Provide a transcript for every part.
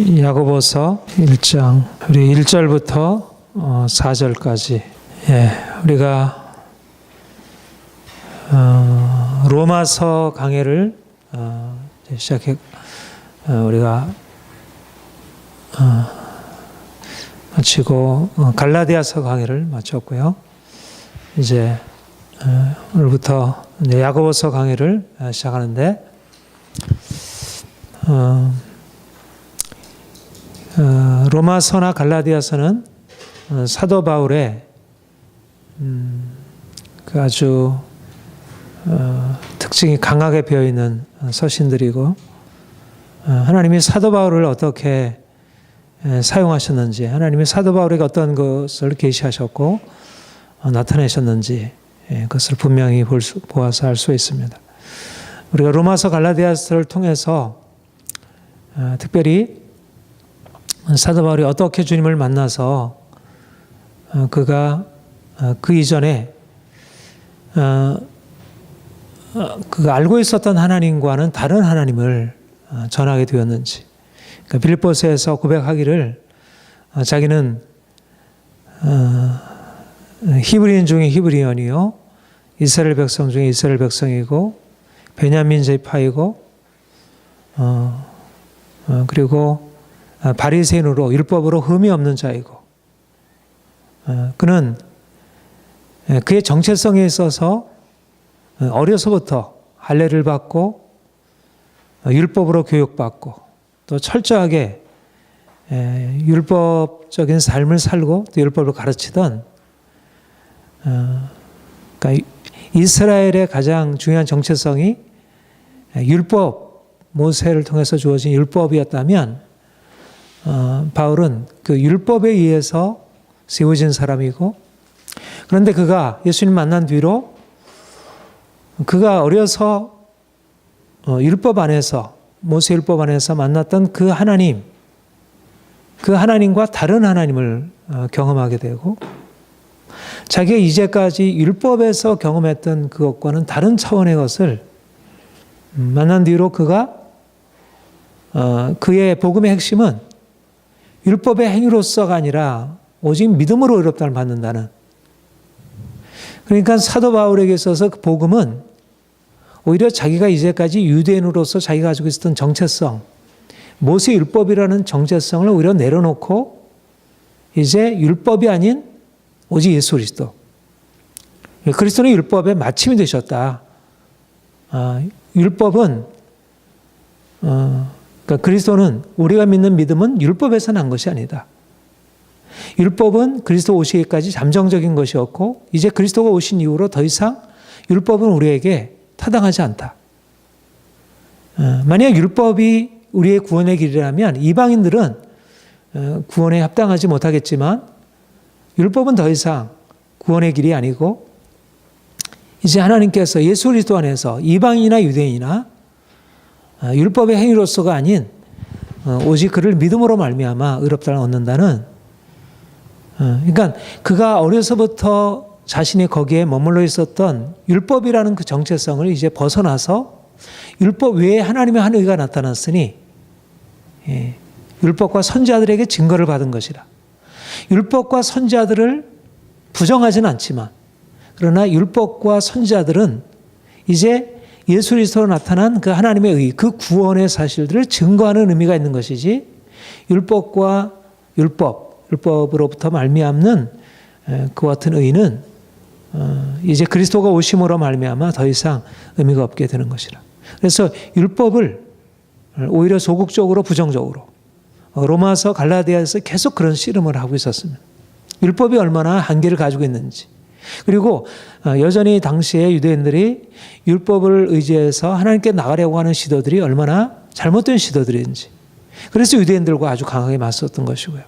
야고보서 1장 우리 1절부터 4절까지 우리가 로마서 강해를 시작해 우리가 마치고 갈라디아서 강해를 마쳤고요. 이제 오늘부터 야고보서 강해를 시작하는데 로마서나 갈라디아서는 사도 바울의 그 아주 특징이 강하게 배어있는 서신들이고 하나님이 사도 바울을 어떻게 사용하셨는지, 하나님이 사도 바울에게 어떤 것을 계시하셨고 나타내셨는지 그것을 분명히 보아서 알 수 있습니다. 우리가 로마서 갈라디아서를 통해서 특별히 사도 바울이 어떻게 주님을 만나서 그가 그 이전에 그가 알고 있었던 하나님과는 다른 하나님을 전하게 되었는지, 그러니까 빌립보서에서 고백하기를 자기는 히브리인 중에 히브리인이요 이스라엘 백성 중에 이스라엘 백성이고 베냐민 지파이고 그리고 바리새인으로 율법으로 흠이 없는 자이고 그는 그의 정체성에 있어서 어려서부터 할례를 받고 율법으로 교육받고 또 철저하게 율법적인 삶을 살고 또 율법을 가르치던 그러니까 이스라엘의 가장 중요한 정체성이 율법, 모세를 통해서 주어진 율법이었다면 바울은 그 율법에 의해서 세워진 사람이고, 그런데 그가 예수님 만난 뒤로 그가 어려서 율법 안에서 모세 율법 안에서 만났던 그 하나님과 다른 하나님을 경험하게 되고 자기가 이제까지 율법에서 경험했던 그것과는 다른 차원의 것을 만난 뒤로 그가 그의 복음의 핵심은 율법의 행위로서가 아니라 오직 믿음으로 의롭다를 받는다는, 그러니까 사도 바울에게 있어서 그 복음은 오히려 자기가 이제까지 유대인으로서 자기가 가지고 있었던 정체성, 모세 율법이라는 정체성을 오히려 내려놓고 이제 율법이 아닌 오직 예수 그리스도, 그리스도는 율법의 마침이 되셨다. 율법은 그러니까 그리스도는, 우리가 믿는 믿음은 율법에서 난 것이 아니다. 율법은 그리스도 오시기까지 잠정적인 것이었고 이제 그리스도가 오신 이후로 더 이상 율법은 우리에게 타당하지 않다. 만약 율법이 우리의 구원의 길이라면 이방인들은 구원에 합당하지 못하겠지만 율법은 더 이상 구원의 길이 아니고 이제 하나님께서 예수 그리스도 안에서 이방인이나 유대인이나 율법의 행위로서가 아닌 오직 그를 믿음으로 말미암아 의롭다를 얻는다는, 그러니까 그가 어려서부터 자신이 거기에 머물러 있었던 율법이라는 그 정체성을 이제 벗어나서 율법 외에 하나님의 한 의가 나타났으니 율법과 선지자들에게 증거를 받은 것이라. 율법과 선지자들을 부정하지는 않지만 그러나 율법과 선지자들은 이제 예수 그리스도로 나타난 그 하나님의 의, 그 구원의 사실들을 증거하는 의미가 있는 것이지 율법과 율법으로부터 말미암는 그 같은 의는 이제 그리스도가 오심으로 말미암아 더 이상 의미가 없게 되는 것이라. 그래서 율법을 오히려 소극적으로 부정적으로 로마서 갈라디아에서 계속 그런 씨름을 하고 있었습니다. 율법이 얼마나 한계를 가지고 있는지, 그리고 여전히 당시에 유대인들이 율법을 의지해서 하나님께 나가려고 하는 시도들이 얼마나 잘못된 시도들인지, 그래서 유대인들과 아주 강하게 맞섰던 것이고요.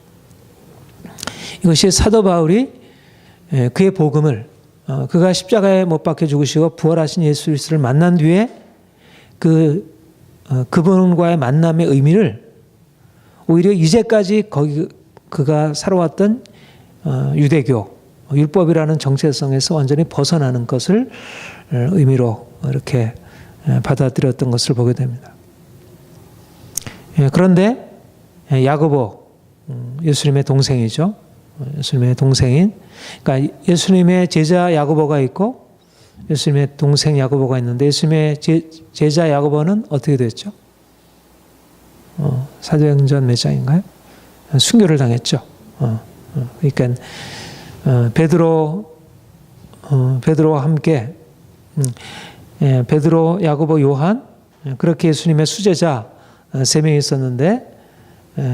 이것이 사도 바울이 그의 복음을 그가 십자가에 못 박혀 죽으시고 부활하신 예수 그리스도를 만난 뒤에 그분과의 만남의 의미를 오히려 이제까지 그가 살아왔던 유대교, 율법이라는 정체성에서 완전히 벗어나는 것을 의미로 이렇게 받아들였던 것을 보게 됩니다. 그런데 야고보, 예수님의 동생이죠. 예수님의 동생인, 그러니까 예수님의 제자 야고보가 있고 예수님의 동생 야고보가 있는데 예수님의 제자 야고보는 어떻게 됐죠? 사도행전 몇 장인가요? 순교를 당했죠. 그러니까 베드로와 함께 베드로, 야고보, 요한 그렇게 예수님의 수제자 3명이 있었는데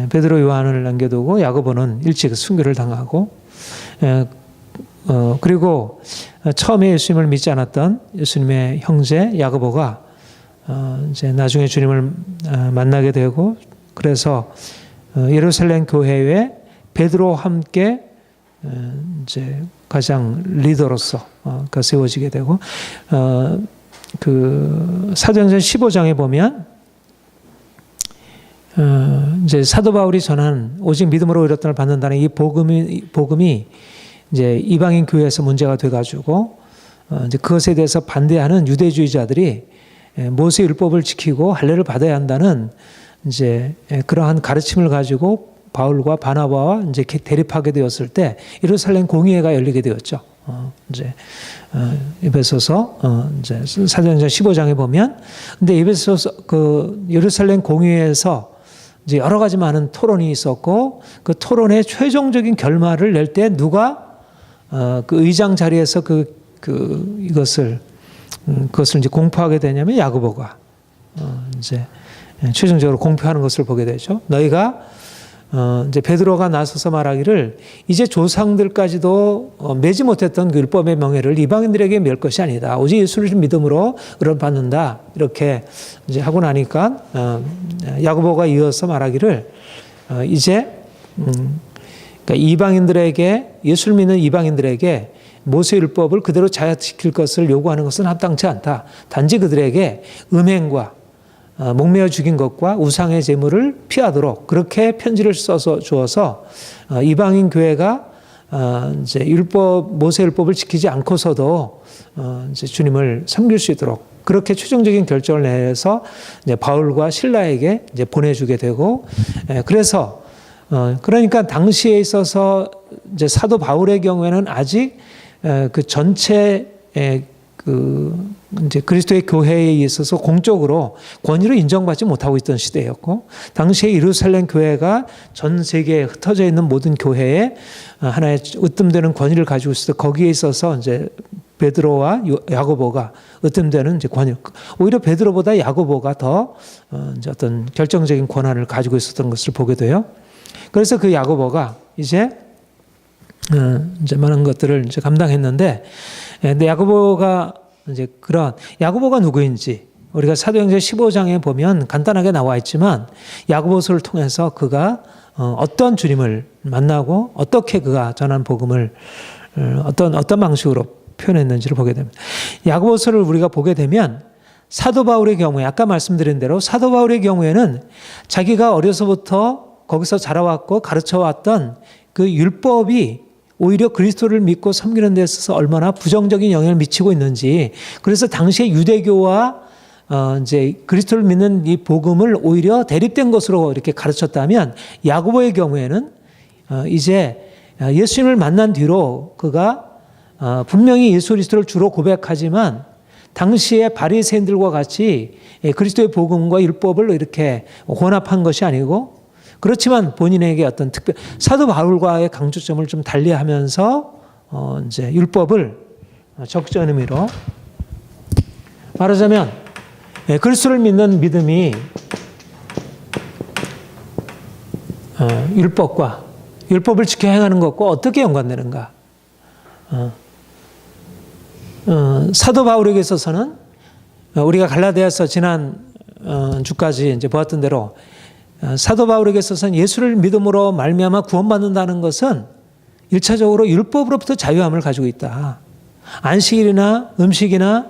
베드로, 요한을 남겨두고 야고보는 일찍 순교를 당하고 그리고 처음에 예수님을 믿지 않았던 예수님의 형제 야고보가 이제 나중에 주님을 만나게 되고 그래서 예루살렘 교회에 베드로와 함께 이제 가장 리더로서 세워지게 되고 그 사도행전 15장에 보면 이제 사도 바울이 전한 오직 믿음으로 의롭다를 받는다는 이 복음이 이제 이방인 교회에서 문제가 돼가지고 이제 그것에 대해서 반대하는 유대주의자들이 모세 율법을 지키고 할례를 받아야 한다는 이제 그러한 가르침을 가지고 바울과 바나바와 이제 대립하게 되었을 때 예루살렘 공의회가 열리게 되었죠. 이제 에베소서 이제 사도행전 15장에 보면 근데 에베소서 그 예루살렘 공의회에서 이제 여러 가지 많은 토론이 있었고 그 토론의 최종적인 결말을 낼 때 누가 그 의장 자리에서 그것을 이제 공표하게 되냐면 야고보가 이제 최종적으로 공표하는 것을 보게 되죠. 너희가 이제 베드로가 나서서 말하기를 이제 조상들까지도 매지 못했던 그 율법의 명예를 이방인들에게 맬 것이 아니다. 오직 예수를 믿음으로 의롭받는다. 이렇게 이제 하고 나니까 야고보가 이어서 말하기를 이제 그러니까 이방인들에게 예수를 믿는 이방인들에게 모세 율법을 그대로 자야지킬 것을 요구하는 것은 합당치 않다. 단지 그들에게 음행과 목매어 죽인 것과 우상의 제물을 피하도록 그렇게 편지를 써서 주어서 이방인 교회가 이제 모세 율법을 지키지 않고서도 이제 주님을 섬길 수 있도록 그렇게 최종적인 결정을 내서 이제 바울과 실라에게 이제 보내주게 되고 그래서 그러니까 당시에 있어서 이제 사도 바울의 경우에는 아직 그 전체 이제 그리스도의 교회에 있어서 공적으로 권위를 인정받지 못하고 있던 시대였고, 당시에 예루살렘 교회가 전 세계에 흩어져 있는 모든 교회에 하나의 으뜸되는 권위를 가지고 있어서 거기에 있어서 이제 베드로와 야고보가 으뜸되는 이제 권위, 오히려 베드로보다 야고보가 더 이제 어떤 결정적인 권한을 가지고 있었던 것을 보게 돼요. 그래서 그 야고보가 이제 많은 것들을 이제 감당했는데, 근데 야고보가 이제 그런 야고보가 누구인지 우리가 사도행전 15장에 보면 간단하게 나와 있지만 야고보서를 통해서 그가 어떤 주님을 만나고 어떻게 그가 전한 복음을 어떤 방식으로 표현했는지를 보게 됩니다. 야고보서를 우리가 보게 되면 사도 바울의 경우에 아까 말씀드린 대로 사도 바울의 경우에는 자기가 어려서부터 거기서 자라왔고 가르쳐왔던 그 율법이 오히려 그리스도를 믿고 섬기는 데 있어서 얼마나 부정적인 영향을 미치고 있는지, 그래서 당시에 유대교와 이제 그리스도를 믿는 이 복음을 오히려 대립된 것으로 이렇게 가르쳤다면, 야고보의 경우에는 이제 예수님을 만난 뒤로 그가 분명히 예수 그리스도를 주로 고백하지만 당시에 바리새인들과 같이 그리스도의 복음과 율법을 이렇게 혼합한 것이 아니고, 그렇지만 본인에게 어떤 사도 바울과의 강조점을 좀 달리하면서 이제 율법을 적절한 의미로 말하자면 그리스도를 믿는 믿음이 율법을 지켜 행하는 것과 어떻게 연관되는가? 사도 바울에게 있어서는 우리가 갈라디아서 지난 주까지 이제 보았던 대로 사도 바울에게 있어서는 예수를 믿음으로 말미암아 구원받는다는 것은 1차적으로 율법으로부터 자유함을 가지고 있다. 안식일이나 음식이나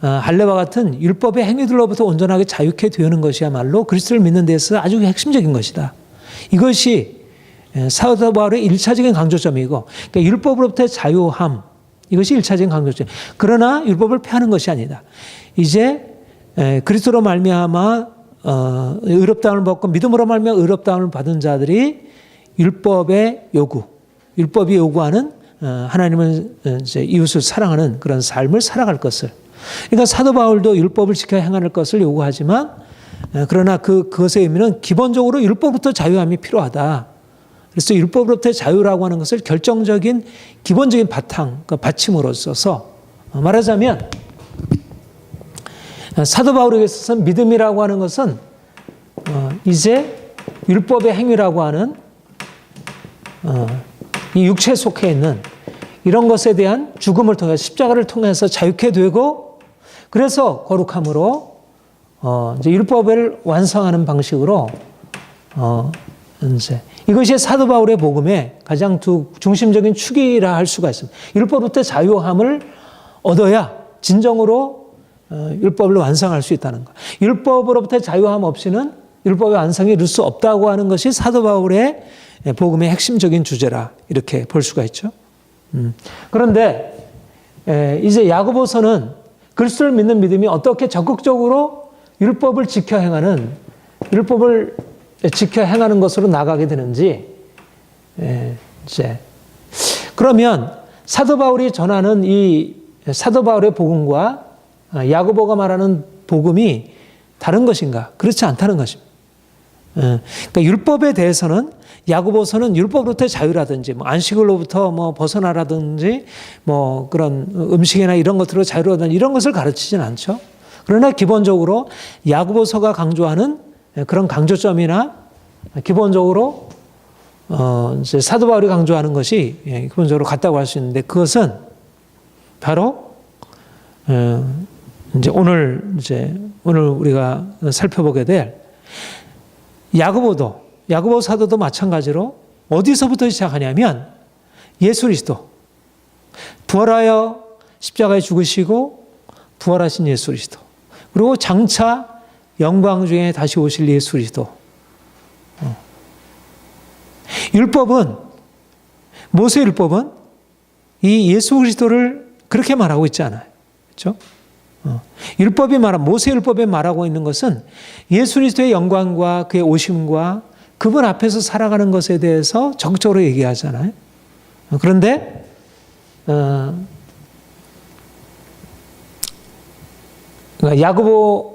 할례와 같은 율법의 행위들로부터 온전하게 자유케 되는 것이야말로 그리스도를 믿는 데서 아주 핵심적인 것이다. 이것이 사도 바울의 1차적인 강조점이고, 그러니까 율법으로부터의 자유함, 이것이 1차적인 강조점. 그러나 율법을 폐하는 것이 아니다. 이제 그리스도로 말미암아 의롭다함을 받고 믿음으로 말미암아 의롭다함을 받은 자들이 율법이 요구하는 하나님을 이제 이웃을 사랑하는 그런 삶을 살아갈 것을. 그러니까 사도 바울도 율법을 지켜 행하는 것을 요구하지만 그러나 그것의 의미는 기본적으로 율법부터 자유함이 필요하다. 그래서 율법으로부터의 자유라고 하는 것을 결정적인 기본적인 바탕, 받침으로써 말하자면 사도 바울에게 있어서 믿음이라고 하는 것은 이제 율법의 행위라고 하는 이 육체에 속해 있는 이런 것에 대한 죽음을 통해서 십자가를 통해서 자유케 되고 그래서 거룩함으로 이제 율법을 완성하는 방식으로 이제 이것이 사도 바울의 복음의 가장 중심적인 축이라 할 수가 있습니다. 율법부터 자유함을 얻어야 진정으로 율법을 완성할 수 있다는 것. 율법으로부터 자유함 없이는 율법의 완성이 이룰 수 없다고 하는 것이 사도 바울의 복음의 핵심적인 주제라 이렇게 볼 수가 있죠. 그런데 이제 야고보서는 그리스도를 믿는 믿음이 어떻게 적극적으로 율법을 지켜 행하는 것으로 나가게 되는지 이제 그러면 사도 바울이 전하는 이 사도 바울의 복음과 야고보가 말하는 복음이 다른 것인가? 그렇지 않다는 것입니다. 그러니까 율법에 대해서는 야고보서는 율법으로부터의 자유라든지 안식일로부터 벗어나라든지 그런 음식이나 이런 것들로 자유라든지 이런 것을 가르치지는 않죠. 그러나 기본적으로 야고보서가 강조하는 그런 강조점이나 기본적으로 이제 사도 바울이 강조하는 것이 기본적으로 같다고 할 수 있는데 그것은 바로 이제 오늘 우리가 살펴보게 될 야고보 사도도 마찬가지로 어디서부터 시작하냐면 예수 그리스도 부활하여 십자가에 죽으시고 부활하신 예수 그리스도 그리고 장차 영광 중에 다시 오실 예수 그리스도. 모세 율법은 이 예수 그리스도를 그렇게 말하고 있지 않아요. 그렇죠? 모세 율법에 말하고 있는 것은 예수 그리스도의 영광과 그의 오심과 그분 앞에서 살아가는 것에 대해서 적극적으로 얘기하잖아요. 그런데 야고보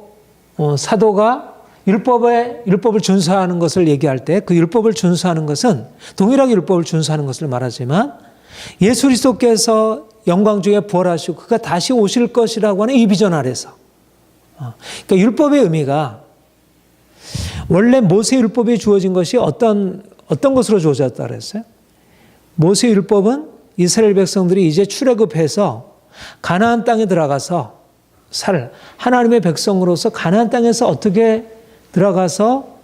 사도가 율법을 준수하는 것을 얘기할 때 그 율법을 준수하는 것은 동일하게 율법을 준수하는 것을 말하지만 예수 그리스도께서 영광 중에 부활하시고 그가 다시 오실 것이라고 하는 이 비전 아래서 그러니까 율법의 의미가 원래 모세 율법이 주어진 것이 어떤 것으로 주어졌다 그랬어요? 모세 율법은 이스라엘 백성들이 이제 출애굽해서 가나안 땅에 들어가서 하나님의 백성으로서 가나안 땅에서 어떻게 들어가서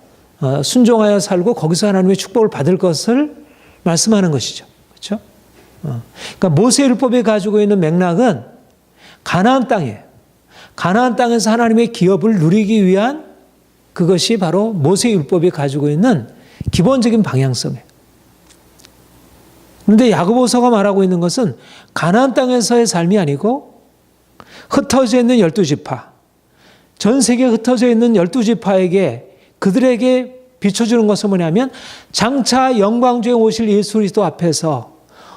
순종하여 살고 거기서 하나님의 축복을 받을 것을 말씀하는 것이죠. 그렇죠? 그러니까 모세 율법이 가지고 있는 맥락은 가나안 땅에서 하나님의 기업을 누리기 위한 그것이 바로 모세 율법이 가지고 있는 기본적인 방향성이에요. 그런데 야고보서가 말하고 있는 것은 가나안 땅에서의 삶이 아니고 흩어져 있는 12지파, 전 세계에 흩어져 있는 12지파에게 그들에게 비춰주는 것은 뭐냐면 장차 영광 중에 오실 예수 그리스도 앞에서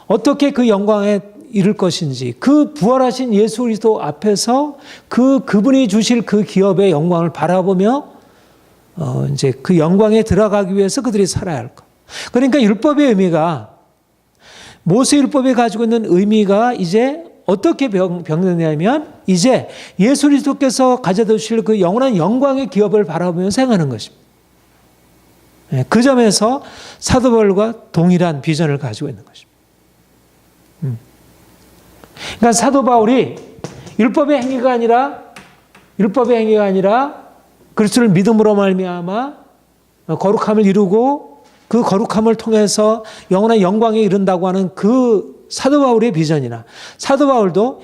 어떻게 그 영광에 이를 것인지 그 부활하신 예수 그리스도 앞에서 그분이 주실 그 기업의 영광을 바라보며 이제 그 영광에 들어가기 위해서 그들이 살아야 할 것. 그러니까 율법의 의미가 모세 율법이 가지고 있는 의미가 이제 어떻게 변경되냐면 이제 예수 그리스도께서 가져다 주실 그 영원한 영광의 기업을 바라보면서 행하는 것입니다. 그 점에서 사도 바울과 동일한 비전을 가지고 있는 것입니다. 그러니까 사도 바울이 율법의 행위가 아니라 그리스도를 믿음으로 말미암아 거룩함을 이루고 그 거룩함을 통해서 영원한 영광에 이른다고 하는 그 사도 바울의 비전이나 사도 바울도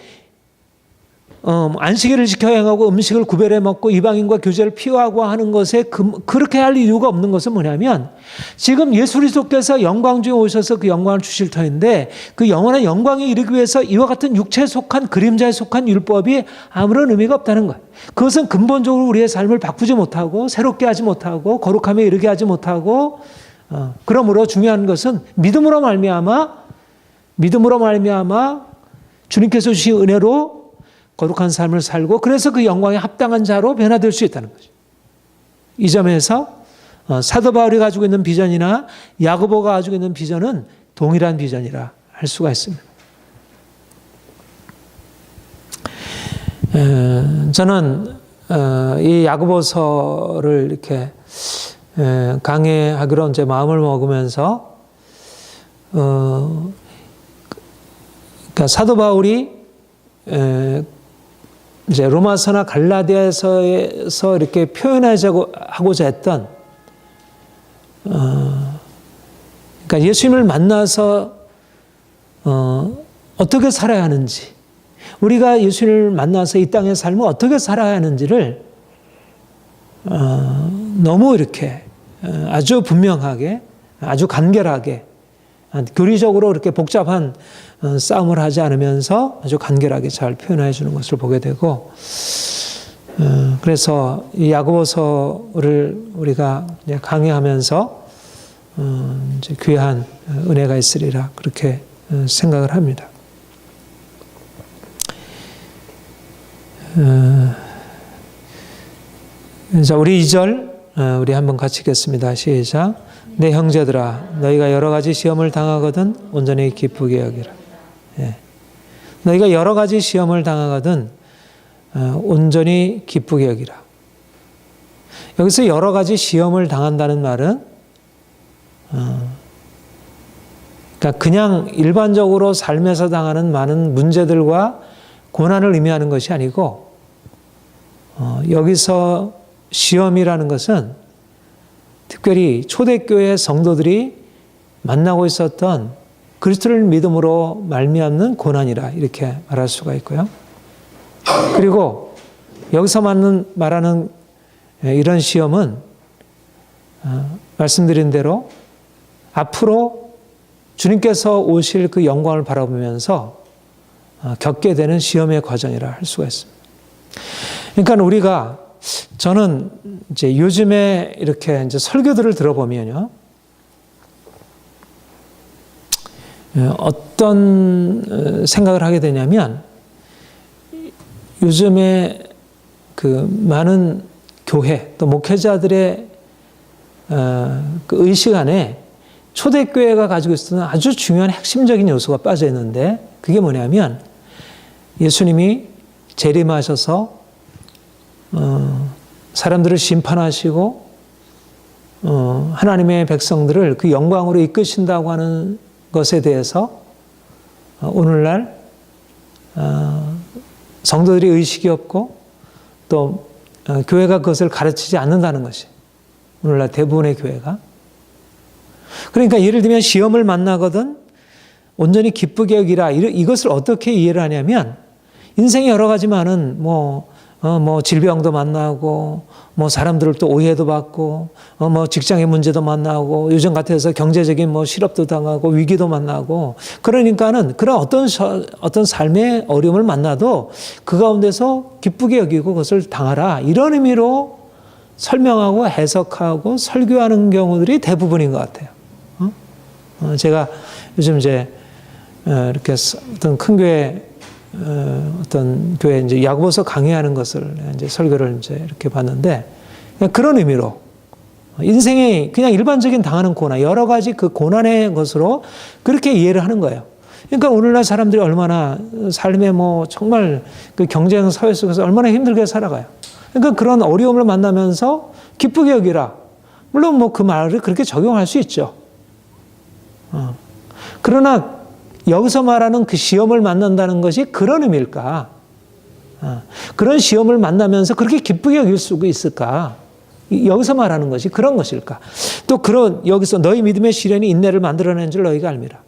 안식일을 지켜 행하고 음식을 구별해 먹고 이방인과 교제를 피하고 하는 것에 그렇게 할 이유가 없는 것은 뭐냐면 지금 예수 그리스도께서 영광 중에 오셔서 그 영광을 주실 터인데 그 영원한 영광에 이르기 위해서 이와 같은 육체에 속한 그림자에 속한 율법이 아무런 의미가 없다는 거예요. 그것은 근본적으로 우리의 삶을 바꾸지 못하고 새롭게 하지 못하고 거룩함에 이르게 하지 못하고 그러므로 중요한 것은 믿음으로 말미암아 주님께서 주신 은혜로 거룩한 삶을 살고 그래서 그 영광에 합당한 자로 변화될 수 있다는 거죠. 이 점에서 사도 바울이 가지고 있는 비전이나 야고보가 가지고 있는 비전은 동일한 비전이라 할 수가 있습니다. 저는 이 야고보서를 이렇게 강해하기로 이제 마음을 먹으면서 그러니까 사도 바울이 이제 로마서나 갈라디아서에서 이렇게 표현하고자 했던 그러니까 예수님을 만나서 어떻게 살아야 하는지 우리가 예수님을 만나서 이 땅의 삶을 어떻게 살아야 하는지를 너무 이렇게 아주 분명하게 아주 간결하게 교리적으로 이렇게 복잡한 싸움을 하지 않으면서 아주 간결하게 잘 표현해 주는 것을 보게 되고 그래서 이 야고보서를 우리가 강의하면서 이제 귀한 은혜가 있으리라 그렇게 생각을 합니다. 자, 우리 2절 우리 한번 같이 읽겠습니다. 시작. 내 형제들아 너희가 여러 가지 시험을 당하거든 온전히 기쁘게 여기라. 예. 너희가 여러 가지 시험을 당하거든 온전히 기쁘게 여기라. 여기서 여러 가지 시험을 당한다는 말은 그러니까 그냥 일반적으로 삶에서 당하는 많은 문제들과 고난을 의미하는 것이 아니고 여기서 시험이라는 것은 특별히 초대교회 성도들이 만나고 있었던 그리스도를 믿음으로 말미암는 고난이라 이렇게 말할 수가 있고요. 그리고 여기서 말하는 이런 시험은 말씀드린 대로 앞으로 주님께서 오실 그 영광을 바라보면서 겪게 되는 시험의 과정이라 할 수가 있습니다. 그러니까 저는 이제 요즘에 이렇게 이제 설교들을 들어보면요. 어떤 생각을 하게 되냐면 요즘에 그 많은 교회 또 목회자들의 그 의식 안에 초대교회가 가지고 있었던 아주 중요한 핵심적인 요소가 빠져 있는데 그게 뭐냐면 예수님이 재림하셔서 사람들을 심판하시고 하나님의 백성들을 그 영광으로 이끄신다고 하는 것에 대해서 오늘날 성도들이 의식이 없고 또 교회가 그것을 가르치지 않는다는 것이 오늘날 대부분의 교회가. 그러니까 예를 들면 시험을 만나거든 온전히 기쁘게 여기라 이것을 어떻게 이해를 하냐면 인생에 여러 가지 많은 질병도 만나고 사람들을 또 오해도 받고 직장의 문제도 만나고 요즘 같아서 경제적인 실업도 당하고 위기도 만나고 그러니까는 그런 어떤 삶의 어려움을 만나도 그 가운데서 기쁘게 여기고 그것을 당하라 이런 의미로 설명하고 해석하고 설교하는 경우들이 대부분인 것 같아요. 제가 요즘 이제 이렇게 어떤 큰 교회 어떤 교회 이제 야고보서 강의하는 것을 이제 설교를 이제 이렇게 봤는데 그런 의미로 인생의 그냥 일반적인 당하는 고난 여러 가지 그 고난의 것으로 그렇게 이해를 하는 거예요. 그러니까 오늘날 사람들이 얼마나 삶에 정말 그 경쟁 사회 속에서 얼마나 힘들게 살아가요. 그러니까 그런 어려움을 만나면서 기쁘게 여기라. 물론 그 말을 그렇게 적용할 수 있죠. 그러나 여기서 말하는 그 시험을 만난다는 것이 그런 의미일까? 그런 시험을 만나면서 그렇게 기쁘게 여길 수 있을까? 여기서 말하는 것이 그런 것일까? 또 여기서 너희 믿음의 시련이 인내를 만들어낸 줄 너희가 알미라.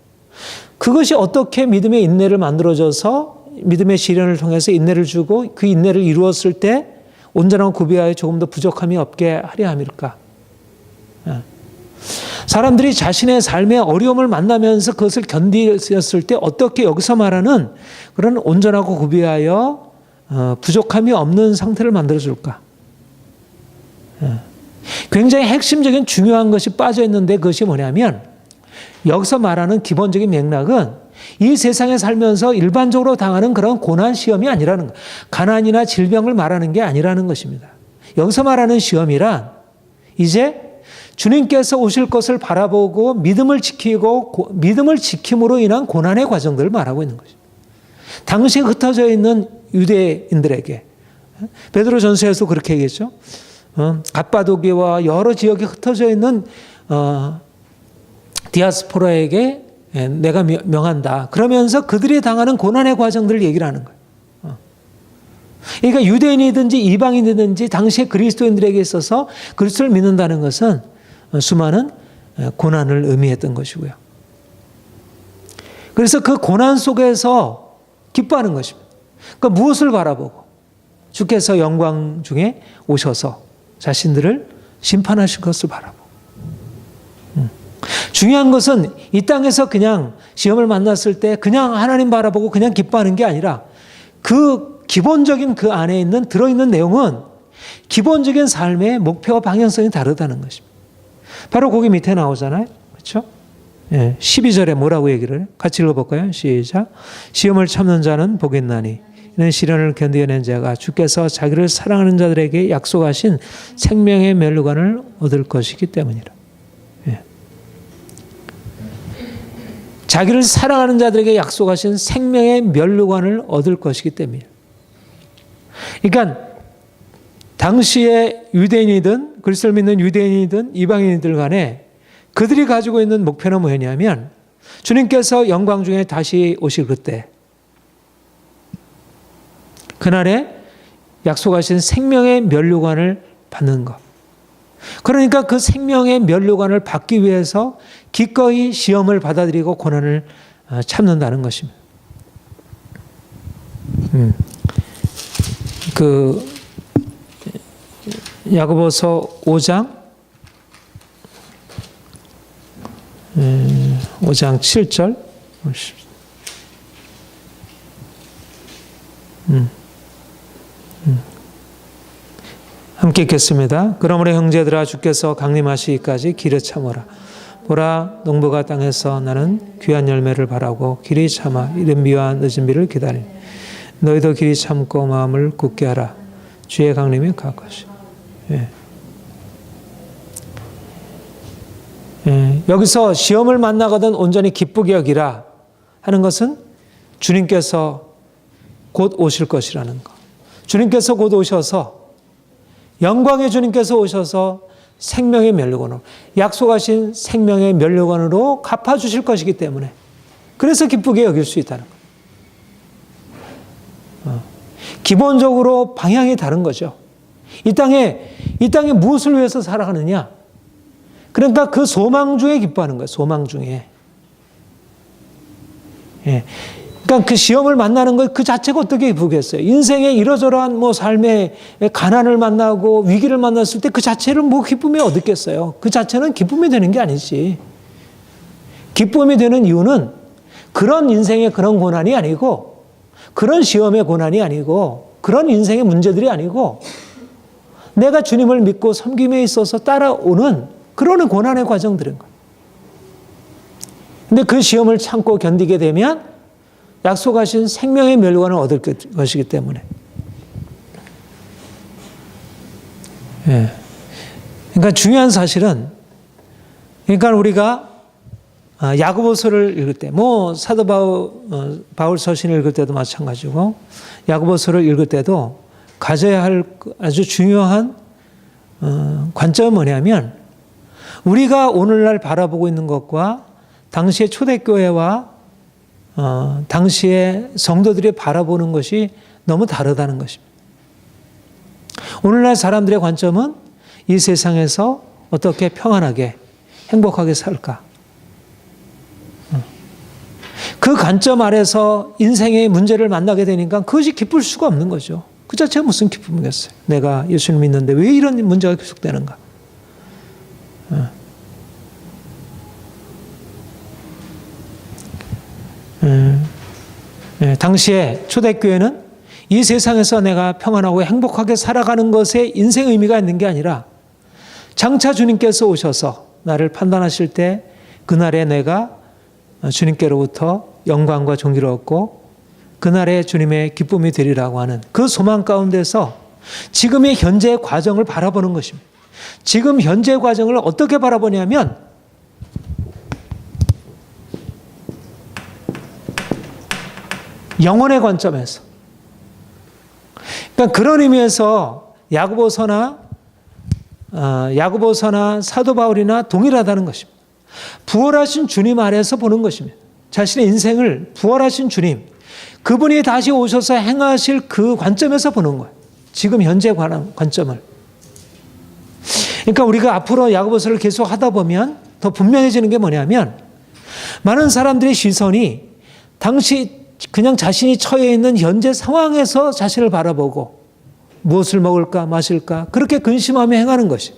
그것이 어떻게 믿음의 인내를 만들어줘서 믿음의 시련을 통해서 인내를 주고 그 인내를 이루었을 때 온전한 구비하여 조금 더 부족함이 없게 하려 함일까? 사람들이 자신의 삶의 어려움을 만나면서 그것을 견디었을 때 어떻게 여기서 말하는 그런 온전하고 구비하여 부족함이 없는 상태를 만들어줄까? 굉장히 핵심적인 중요한 것이 빠져 있는데 그것이 뭐냐면 여기서 말하는 기본적인 맥락은 이 세상에 살면서 일반적으로 당하는 그런 고난 시험이 아니라는 것, 가난이나 질병을 말하는 게 아니라는 것입니다. 여기서 말하는 시험이란 이제 주님께서 오실 것을 바라보고 믿음을 지키고 믿음을 지킴으로 인한 고난의 과정들을 말하고 있는 것입니다. 당시에 흩어져 있는 유대인들에게 베드로전서에서 그렇게 얘기했죠. 갑바도기와 여러 지역에 흩어져 있는 디아스포라에게 내가 명한다. 그러면서 그들이 당하는 고난의 과정들을 얘기를 하는 거예요. 그러니까 유대인이든지 이방인이든지 당시의 그리스도인들에게 있어서 그리스도를 믿는다는 것은 수많은 고난을 의미했던 것이고요. 그래서 그 고난 속에서 기뻐하는 것입니다. 그러니까 무엇을 바라보고 주께서 영광 중에 오셔서 자신들을 심판하실 것을 바라보고 중요한 것은 이 땅에서 그냥 시험을 만났을 때 그냥 하나님 바라보고 그냥 기뻐하는 게 아니라 그 기본적인 그 안에 있는 들어있는 내용은 기본적인 삶의 목표와 방향성이 다르다는 것입니다. 바로 거기 밑에 나오잖아요. 그렇죠? 12절에 뭐라고 얘기를 해요? 같이 읽어볼까요? 시작. 시험을 참는 자는 복이 있나니 이는 시련을 견디어낸 자가 주께서 자기를 사랑하는 자들에게 약속하신 생명의 멸류관을 얻을 것이기 때문이라. 자기를 사랑하는 자들에게 약속하신 생명의 멸류관을 얻을 것이기 때문이에요. 그러니까 당시에 유대인이든 그리스도를 믿는 유대인이든 이방인이들 간에 그들이 가지고 있는 목표는 뭐였냐면 주님께서 영광 중에 다시 오실 그때 그날에 약속하신 생명의 멸류관을 받는 것. 그러니까 그 생명의 멸류관을 받기 위해서 기꺼이 시험을 받아들이고 고난을 참는다는 것입니다. 그 야고보서 5장 7절 함께 읽겠습니다. 그러므로 형제들아 주께서 강림하시기까지 길에 참으라. 보라 농부가 땅에서 나는 귀한 열매를 바라고 길이 참아 이른 비와 늦은 비를 기다리니 너희도 길이 참고 마음을 굳게 하라. 주의 강림이 가까우시. 여기서 시험을 만나거든 온전히 기쁘게 여기라 하는 것은 주님께서 곧 오실 것이라는 것. 주님께서 곧 오셔서 영광의 주님께서 오셔서 생명의 멸류관으로 약속하신 생명의 멸류관으로 갚아주실 것이기 때문에 그래서 기쁘게 여길 수 있다는 것. 기본적으로 방향이 다른 거죠. 이 땅에 무엇을 위해서 살아가느냐? 그러니까 그 소망 중에 기뻐하는 거예요. 소망 중에. 그러니까 그 시험을 만나는 것 그 자체가 어떻게 기쁘겠어요? 인생의 이러저러한 삶의 가난을 만나고 위기를 만났을 때 그 자체를 기쁨이 얻겠어요? 그 자체는 기쁨이 되는 게 아니지. 기쁨이 되는 이유는 그런 인생의 그런 고난이 아니고 그런 시험의 고난이 아니고 그런 인생의 문제들이 아니고 내가 주님을 믿고 섬김에 있어서 따라오는 그런 고난의 과정들인 거예요. 근데 그 시험을 참고 견디게 되면 약속하신 생명의 멸류관을 얻을 것이기 때문에. 그러니까 중요한 사실은 그러니까 우리가 야고보서를 읽을 때 사도 바울 서신을 읽을 때도 마찬가지고 야고보서를 읽을 때도 가져야 할 아주 중요한 관점은 뭐냐면 우리가 오늘날 바라보고 있는 것과 당시의 초대교회와 당시의 성도들이 바라보는 것이 너무 다르다는 것입니다. 오늘날 사람들의 관점은 이 세상에서 어떻게 평안하게 행복하게 살까? 그 관점 아래서 인생의 문제를 만나게 되니까 그것이 기쁠 수가 없는 거죠. 그 자체가 무슨 기쁨이겠어요. 내가 예수를 믿는데 왜 이런 문제가 계속되는가. 당시에 초대교회는 이 세상에서 내가 평안하고 행복하게 살아가는 것에 인생 의미가 있는 게 아니라 장차 주님께서 오셔서 나를 판단하실 때 그날에 내가 주님께로부터 영광과 존귀를 얻고 그날에 주님의 기쁨이 되리라고 하는 그 소망 가운데서 지금의 현재의 과정을 바라보는 것입니다. 지금 현재의 과정을 어떻게 바라보냐면 영혼의 관점에서. 그러니까 그런 의미에서 야고보서나 사도 바울이나 동일하다는 것입니다. 부활하신 주님 아래서 보는 것입니다. 자신의 인생을 부활하신 주님, 그분이 다시 오셔서 행하실 그 관점에서 보는 거예요. 지금 현재 관점을. 그러니까 우리가 앞으로 야고보서를 계속 하다 보면 더 분명해지는 게 뭐냐면 많은 사람들의 시선이 당시 그냥 자신이 처해 있는 현재 상황에서 자신을 바라보고 무엇을 먹을까 마실까 그렇게 근심하며 행하는 것이.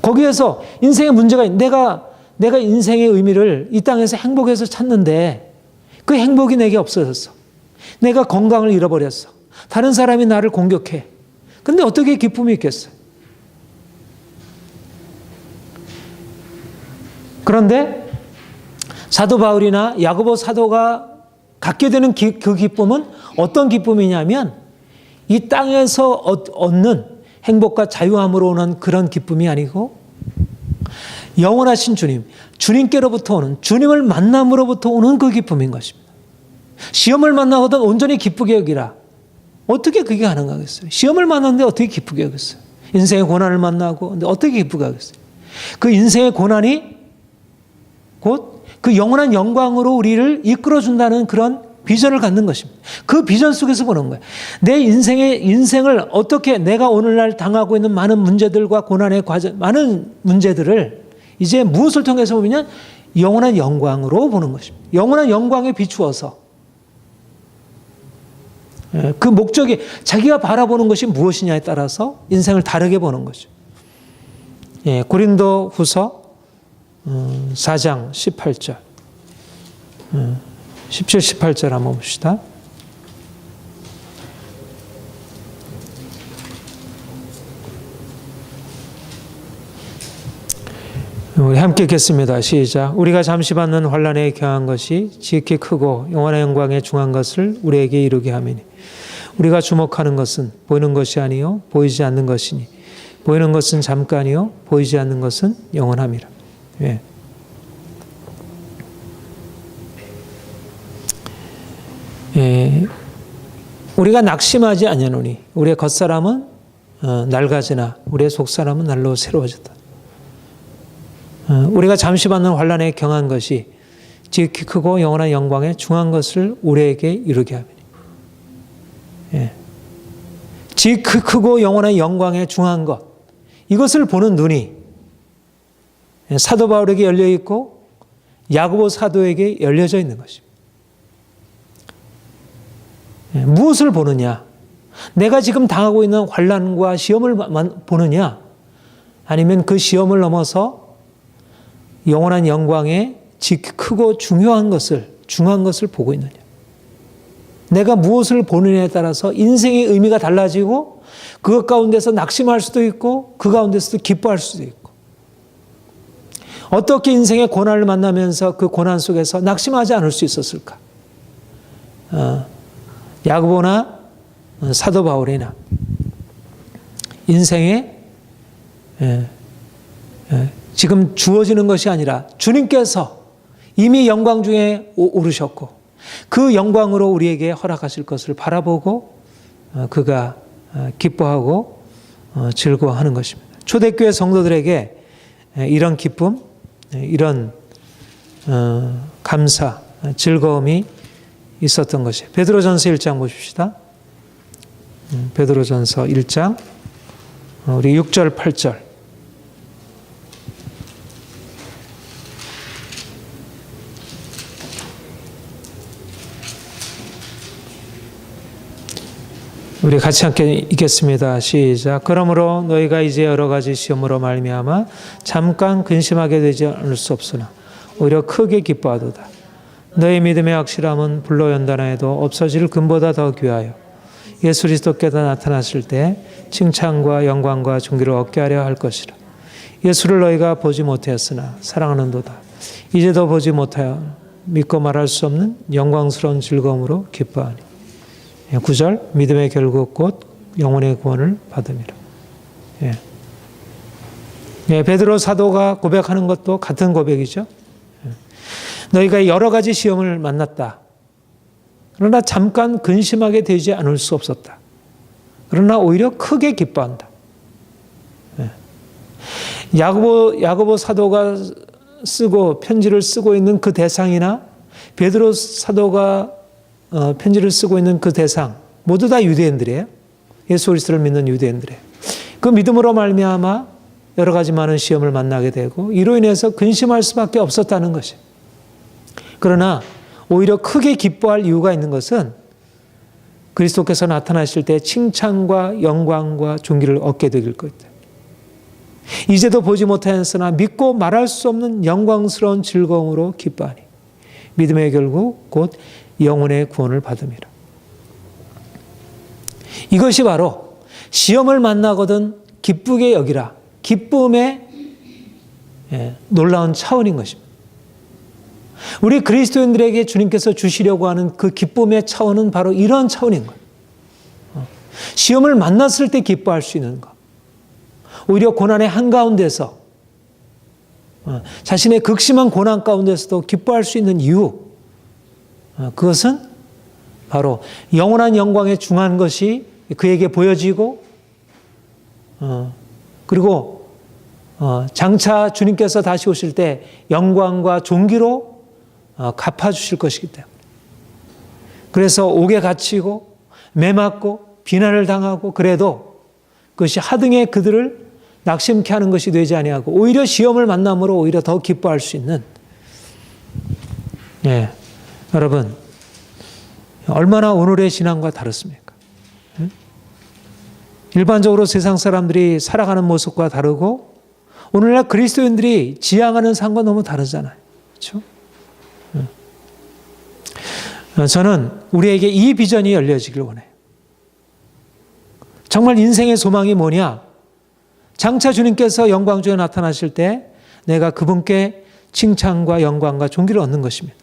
거기에서 인생의 문제가 내가 인생의 의미를 이 땅에서 행복해서 찾는데 그 행복이 내게 없어졌어. 내가 건강을 잃어버렸어. 다른 사람이 나를 공격해. 근데 어떻게 기쁨이 있겠어요? 그런데 사도 바울이나 야고보 사도가 갖게 되는 그 기쁨은 어떤 기쁨이냐면 이 땅에서 얻는 행복과 자유함으로 오는 그런 기쁨이 아니고 영원하신 주님, 주님께로부터 오는, 주님을 만남으로부터 오는 그 기쁨인 것입니다. 시험을 만나거든 온전히 기쁘게 여기라. 어떻게 그게 가능하겠어요? 시험을 만났는데 어떻게 기쁘게 여겼어요? 인생의 고난을 만나고 근데 어떻게 기쁘게 하겠어요? 그 인생의 고난이 곧 그 영원한 영광으로 우리를 이끌어준다는 그런 비전을 갖는 것입니다. 그 비전 속에서 보는 거예요. 내 인생을 어떻게 내가 오늘날 당하고 있는 많은 문제들과 고난의 과정, 많은 문제들을 이제 무엇을 통해서 보면 영원한 영광으로 보는 것입니다. 영원한 영광에 비추어서 그 목적이 자기가 바라보는 것이 무엇이냐에 따라서 인생을 다르게 보는 거죠. 고린도 후서 4장 18절 17, 18절 한번 봅시다. 우리 함께 읽겠습니다. 시작. 우리가 잠시 받는 환난에 경한 것이 지극히 크고 영원한 영광에 중한 것을 우리에게 이루게 하매니 우리가 주목하는 것은 보이는 것이 아니요 보이지 않는 것이니 보이는 것은 잠깐이요 보이지 않는 것은 영원함이라. 예. 우리가 낙심하지 아니하노니 우리의 겉사람은 낡아지나 우리의 속사람은 날로 새로워졌다. 우리가 잠시 받는 환난에 경한 것이 지극히 크고 영원한 영광에 중한 것을 우리에게 이루게 하매니. 예. 지극히 크고 영원한 영광에 중한 것, 이것을 보는 눈이 사도 바울에게 열려 있고 야고보 사도에게 열려져 있는 것입니다. 무엇을 보느냐? 내가 지금 당하고 있는 환난과 시험을 보느냐? 아니면 그 시험을 넘어서 영원한 영광에 크고 중한 것을 보고 있느냐? 내가 무엇을 보느냐에 따라서 인생의 의미가 달라지고 그것 가운데서 낙심할 수도 있고 그 가운데서도 기뻐할 수도 있고 어떻게 인생의 고난을 만나면서 그 고난 속에서 낙심하지 않을 수 있었을까? 야고보나 사도 바울이나 인생에 지금 주어지는 것이 아니라 주님께서 이미 영광 중에 오르셨고 그 영광으로 우리에게 허락하실 것을 바라보고 그가 기뻐하고 즐거워하는 것입니다. 초대교회 성도들에게 이런 기쁨, 이런 감사, 즐거움이 있었던 것이. 베드로전서 1장 보십시다. 베드로전서 1장 우리 6절 8절. 우리 같이 함께 읽겠습니다. 시작. 그러므로 너희가 이제 여러 가지 시험으로 말미암아 잠깐 근심하게 되지 않을 수 없으나 오히려 크게 기뻐하도다. 너희 믿음의 확실함은 불로 연단하여도 없어질 금보다 더 귀하여 예수 그리스도께서 나타났을 때 칭찬과 영광과 존귀를 얻게 하려 할 것이라. 예수를 너희가 보지 못하였으나 사랑하는도다. 이제도 보지 못하여 믿고 말할 수 없는 영광스러운 즐거움으로 기뻐하니. 9절 믿음의 결국 곧 영혼의 구원을 받음이라. 베드로 사도가 고백하는 것도 같은 고백이죠. 너희가 여러 가지 시험을 만났다. 그러나 잠깐 근심하게 되지 않을 수 없었다. 그러나 오히려 크게 기뻐한다. 야고보 사도가 쓰고 편지를 쓰고 있는 그 대상이나 베드로 사도가 편지를 쓰고 있는 그 대상 모두 다 유대인들이에요. 예수 그리스도를 믿는 유대인들이에요. 그 믿음으로 말미암아 여러 가지 많은 시험을 만나게 되고 이로 인해서 근심할 수밖에 없었다는 것이에요. 그러나 오히려 크게 기뻐할 이유가 있는 것은 그리스도께서 나타나실 때 칭찬과 영광과 존귀를 얻게 되길 것이다. 이제도 보지 못하였으나 믿고 말할 수 없는 영광스러운 즐거움으로 기뻐하니 믿음의 결국 곧 영혼의 구원을 받음이라. 이것이 바로 시험을 만나거든 기쁘게 여기라. 기쁨의 놀라운 차원인 것입니다. 우리 그리스도인들에게 주님께서 주시려고 하는 그 기쁨의 차원은 바로 이런 차원인 거예요. 시험을 만났을 때 기뻐할 수 있는 것. 오히려 고난의 한가운데서 자신의 극심한 고난 가운데서도 기뻐할 수 있는 이유, 그것은 바로 영원한 영광에 중한 것이 그에게 보여지고 그리고 장차 주님께서 다시 오실 때 영광과 존귀로 갚아주실 것이기 때문에 그래서 옥에 갇히고 매맞고 비난을 당하고 그래도 그것이 하등의 그들을 낙심케 하는 것이 되지 아니하고 오히려 시험을 만남으로 오히려 더 기뻐할 수 있는 여러분 얼마나 오늘의 신앙과 다릅니까? 일반적으로 세상 사람들이 살아가는 모습과 다르고 오늘날 그리스도인들이 지향하는 삶과 너무 다르잖아요. 그렇죠? 저는 우리에게 이 비전이 열려지길 원해요. 정말 인생의 소망이 뭐냐? 장차 주님께서 영광 중에 나타나실 때 내가 그분께 칭찬과 영광과 존귀를 얻는 것입니다.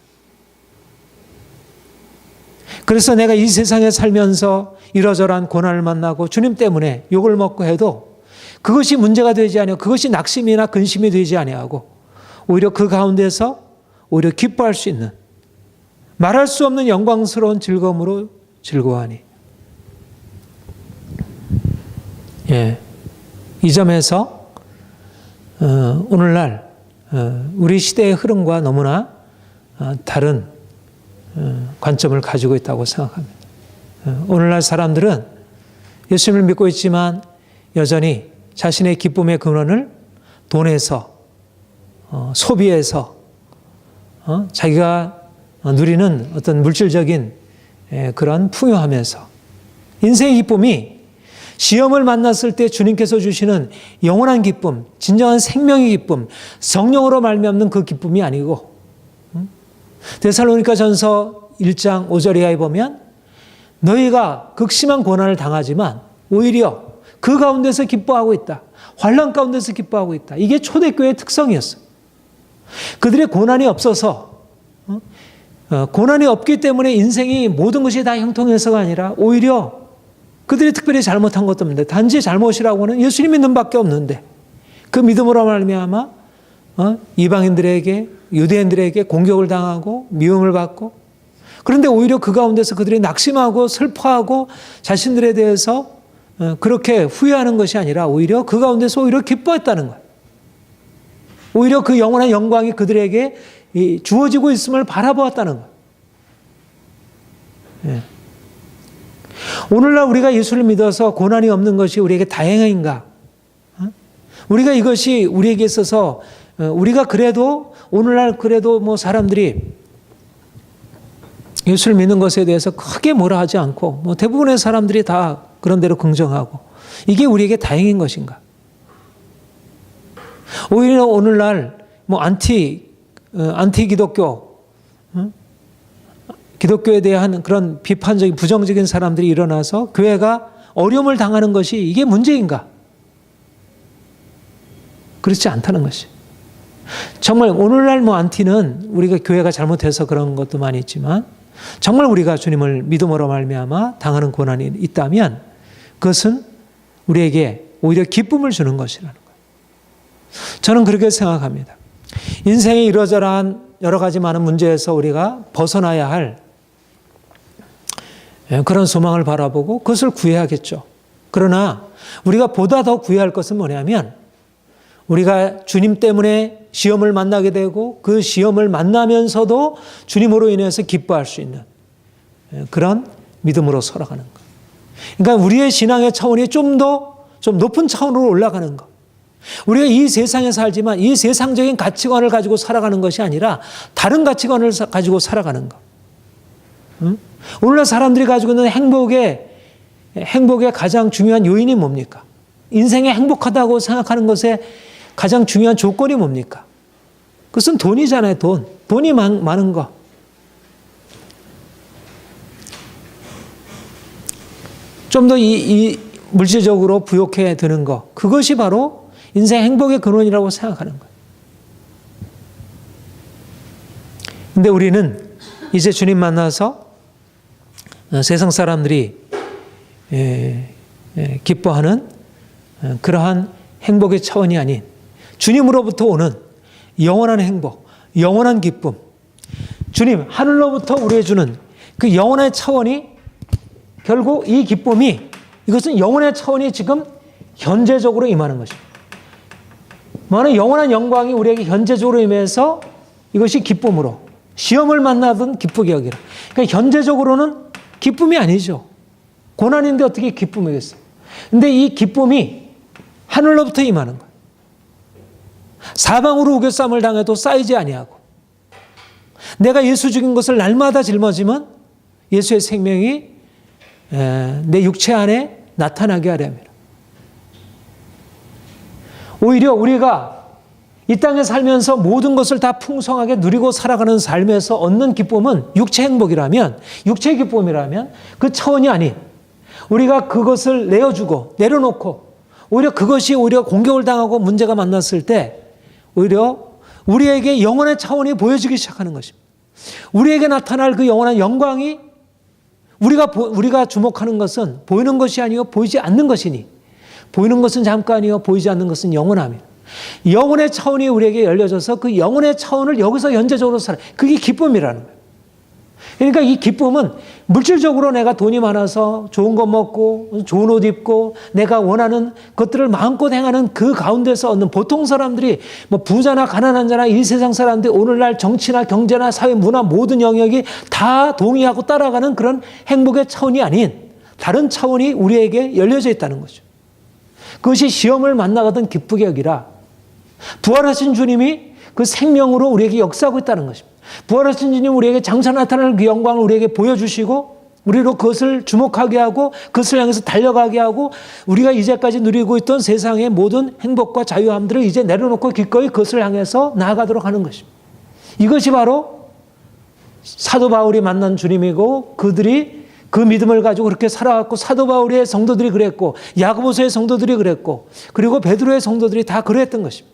그래서 내가 이 세상에 살면서 이러저러한 고난을 만나고 주님 때문에 욕을 먹고 해도 그것이 문제가 되지 아니하고 그것이 낙심이나 근심이 되지 아니하고 오히려 그 가운데서 오히려 기뻐할 수 있는 말할 수 없는 영광스러운 즐거움으로 즐거워하니. 이 점에서 오늘날 우리 시대의 흐름과 너무나 다른 관점을 가지고 있다고 생각합니다. 오늘날 사람들은 예수님을 믿고 있지만 여전히 자신의 기쁨의 근원을 돈에서 소비에서 자기가 누리는 어떤 물질적인 그런 풍요함에서 인생의 기쁨이 시험을 만났을 때 주님께서 주시는 영원한 기쁨, 진정한 생명의 기쁨, 성령으로 말미암는 그 기쁨이 아니고 데살로니가전서 1장 5절 이하에 보면 너희가 극심한 고난을 당하지만 오히려 그 가운데서 기뻐하고 있다. 환난 가운데서 기뻐하고 있다. 이게 초대교회의 특성이었어. 그들의 고난이 없어서 고난이 없기 때문에 인생이 모든 것이 다 형통해서가 아니라 오히려 그들이 특별히 잘못한 것도 없는데 단지 잘못이라고는 예수님 믿는 밖에 없는데 그 믿음으로 말미암아 이방인들에게 유대인들에게 공격을 당하고 미움을 받고 그런데 오히려 그 가운데서 그들이 낙심하고 슬퍼하고 자신들에 대해서 그렇게 후회하는 것이 아니라 오히려 그 가운데서 오히려 기뻐했다는 거예요. 오히려 그 영원한 영광이 그들에게 주어지고 있음을 바라보았다는 거예요. 오늘날 우리가 예수를 믿어서 고난이 없는 것이 우리에게 다행인가? 우리가 이것이 우리에게 있어서 우리가 그래도 오늘날 그래도 뭐 사람들이 예수를 믿는 것에 대해서 크게 뭐라 하지 않고 뭐 대부분의 사람들이 다 그런 대로 긍정하고 이게 우리에게 다행인 것인가? 오히려 오늘날 뭐 안티 기독교, 기독교에 대한 그런 비판적인 부정적인 사람들이 일어나서 교회가 어려움을 당하는 것이 이게 문제인가? 그렇지 않다는 것이. 정말 오늘날 뭐 안티는 우리가 교회가 잘못해서 그런 것도 많이 있지만 정말 우리가 주님을 믿음으로 말미암아 당하는 고난이 있다면 그것은 우리에게 오히려 기쁨을 주는 것이라는 거예요. 저는 그렇게 생각합니다. 인생의 이러저러한 여러 가지 많은 문제에서 우리가 벗어나야 할 그런 소망을 바라보고 그것을 구해야겠죠. 그러나 우리가 보다 더 구해야 할 것은 뭐냐면 우리가 주님 때문에 시험을 만나게 되고 그 시험을 만나면서도 주님으로 인해서 기뻐할 수 있는 그런 믿음으로 살아가는 것. 그러니까 우리의 신앙의 차원이 좀 높은 차원으로 올라가는 것. 우리가 이 세상에 살지만 이 세상적인 가치관을 가지고 살아가는 것이 아니라 다른 가치관을 가지고 살아가는 것. 오늘날 사람들이 가지고 있는 행복의 가장 중요한 요인이 뭡니까? 인생에 행복하다고 생각하는 것에 가장 중요한 조건이 뭡니까? 그것은 돈이잖아요, 돈. 돈이 많은 거. 좀 더 이 물질적으로 부욕해 드는 거. 그것이 바로 인생 행복의 근원이라고 생각하는 거예요. 근데 우리는 이제 주님 만나서 세상 사람들이 기뻐하는 그러한 행복의 차원이 아닌 주님으로부터 오는 영원한 행복, 영원한 기쁨, 주님 하늘로부터 우리에게 주는 그 영원의 차원이 결국 이 기쁨이 이것은 영원의 차원이 지금 현재적으로 임하는 것입니다. 많은 영원한 영광이 우리에게 현재적으로 임해서 이것이 기쁨으로 시험을 만나든 기쁘게 여기라. 그러니까 현재적으로는 기쁨이 아니죠. 고난인데 어떻게 기쁨이겠어요? 근데 이 기쁨이 하늘로부터 임하는 거예요. 사방으로 우겨쌈을 당해도 쌓이지 아니하고 내가 예수 죽인 것을 날마다 짊어지면 예수의 생명이 내 육체 안에 나타나게 하려 합니다. 오히려 우리가 이 땅에 살면서 모든 것을 다 풍성하게 누리고 살아가는 삶에서 얻는 기쁨은 육체 행복이라면, 육체 기쁨이라면 그 차원이 아닌 우리가 그것을 내어주고 내려놓고 오히려 그것이 오히려 공격을 당하고 문제가 만났을 때 오히려 우리에게 영원의 차원이 보여지기 시작하는 것입니다. 우리에게 나타날 그 영원한 영광이 우리가 주목하는 것은 보이는 것이 아니요 보이지 않는 것이니 보이는 것은 잠깐이요 보이지 않는 것은 영원함이다. 영혼의 차원이 우리에게 열려져서 그 영혼의 차원을 여기서 현재적으로 살아. 그게 기쁨이라는 거예요. 그러니까 이 기쁨은 물질적으로 내가 돈이 많아서 좋은 것 먹고 좋은 옷 입고 내가 원하는 것들을 마음껏 행하는 그 가운데서 얻는 보통 사람들이 뭐 부자나 가난한 자나 이 세상 사람들이 오늘날 정치나 경제나 사회 문화 모든 영역이 다 동의하고 따라가는 그런 행복의 차원이 아닌 다른 차원이 우리에게 열려져 있다는 거죠. 그것이 시험을 만나가던 기쁘게 여기라. 부활하신 주님이 그 생명으로 우리에게 역사하고 있다는 것입니다. 부활하신 주님 우리에게 장차 나타날 그 영광을 우리에게 보여주시고 우리로 그것을 주목하게 하고 그것을 향해서 달려가게 하고 우리가 이제까지 누리고 있던 세상의 모든 행복과 자유함들을 이제 내려놓고 기꺼이 그것을 향해서 나아가도록 하는 것입니다. 이것이 바로 사도 바울이 만난 주님이고 그들이 그 믿음을 가지고 그렇게 살아왔고 사도 바울의 성도들이 그랬고 야고보서의 성도들이 그랬고 그리고 베드로의 성도들이 다 그랬던 것입니다.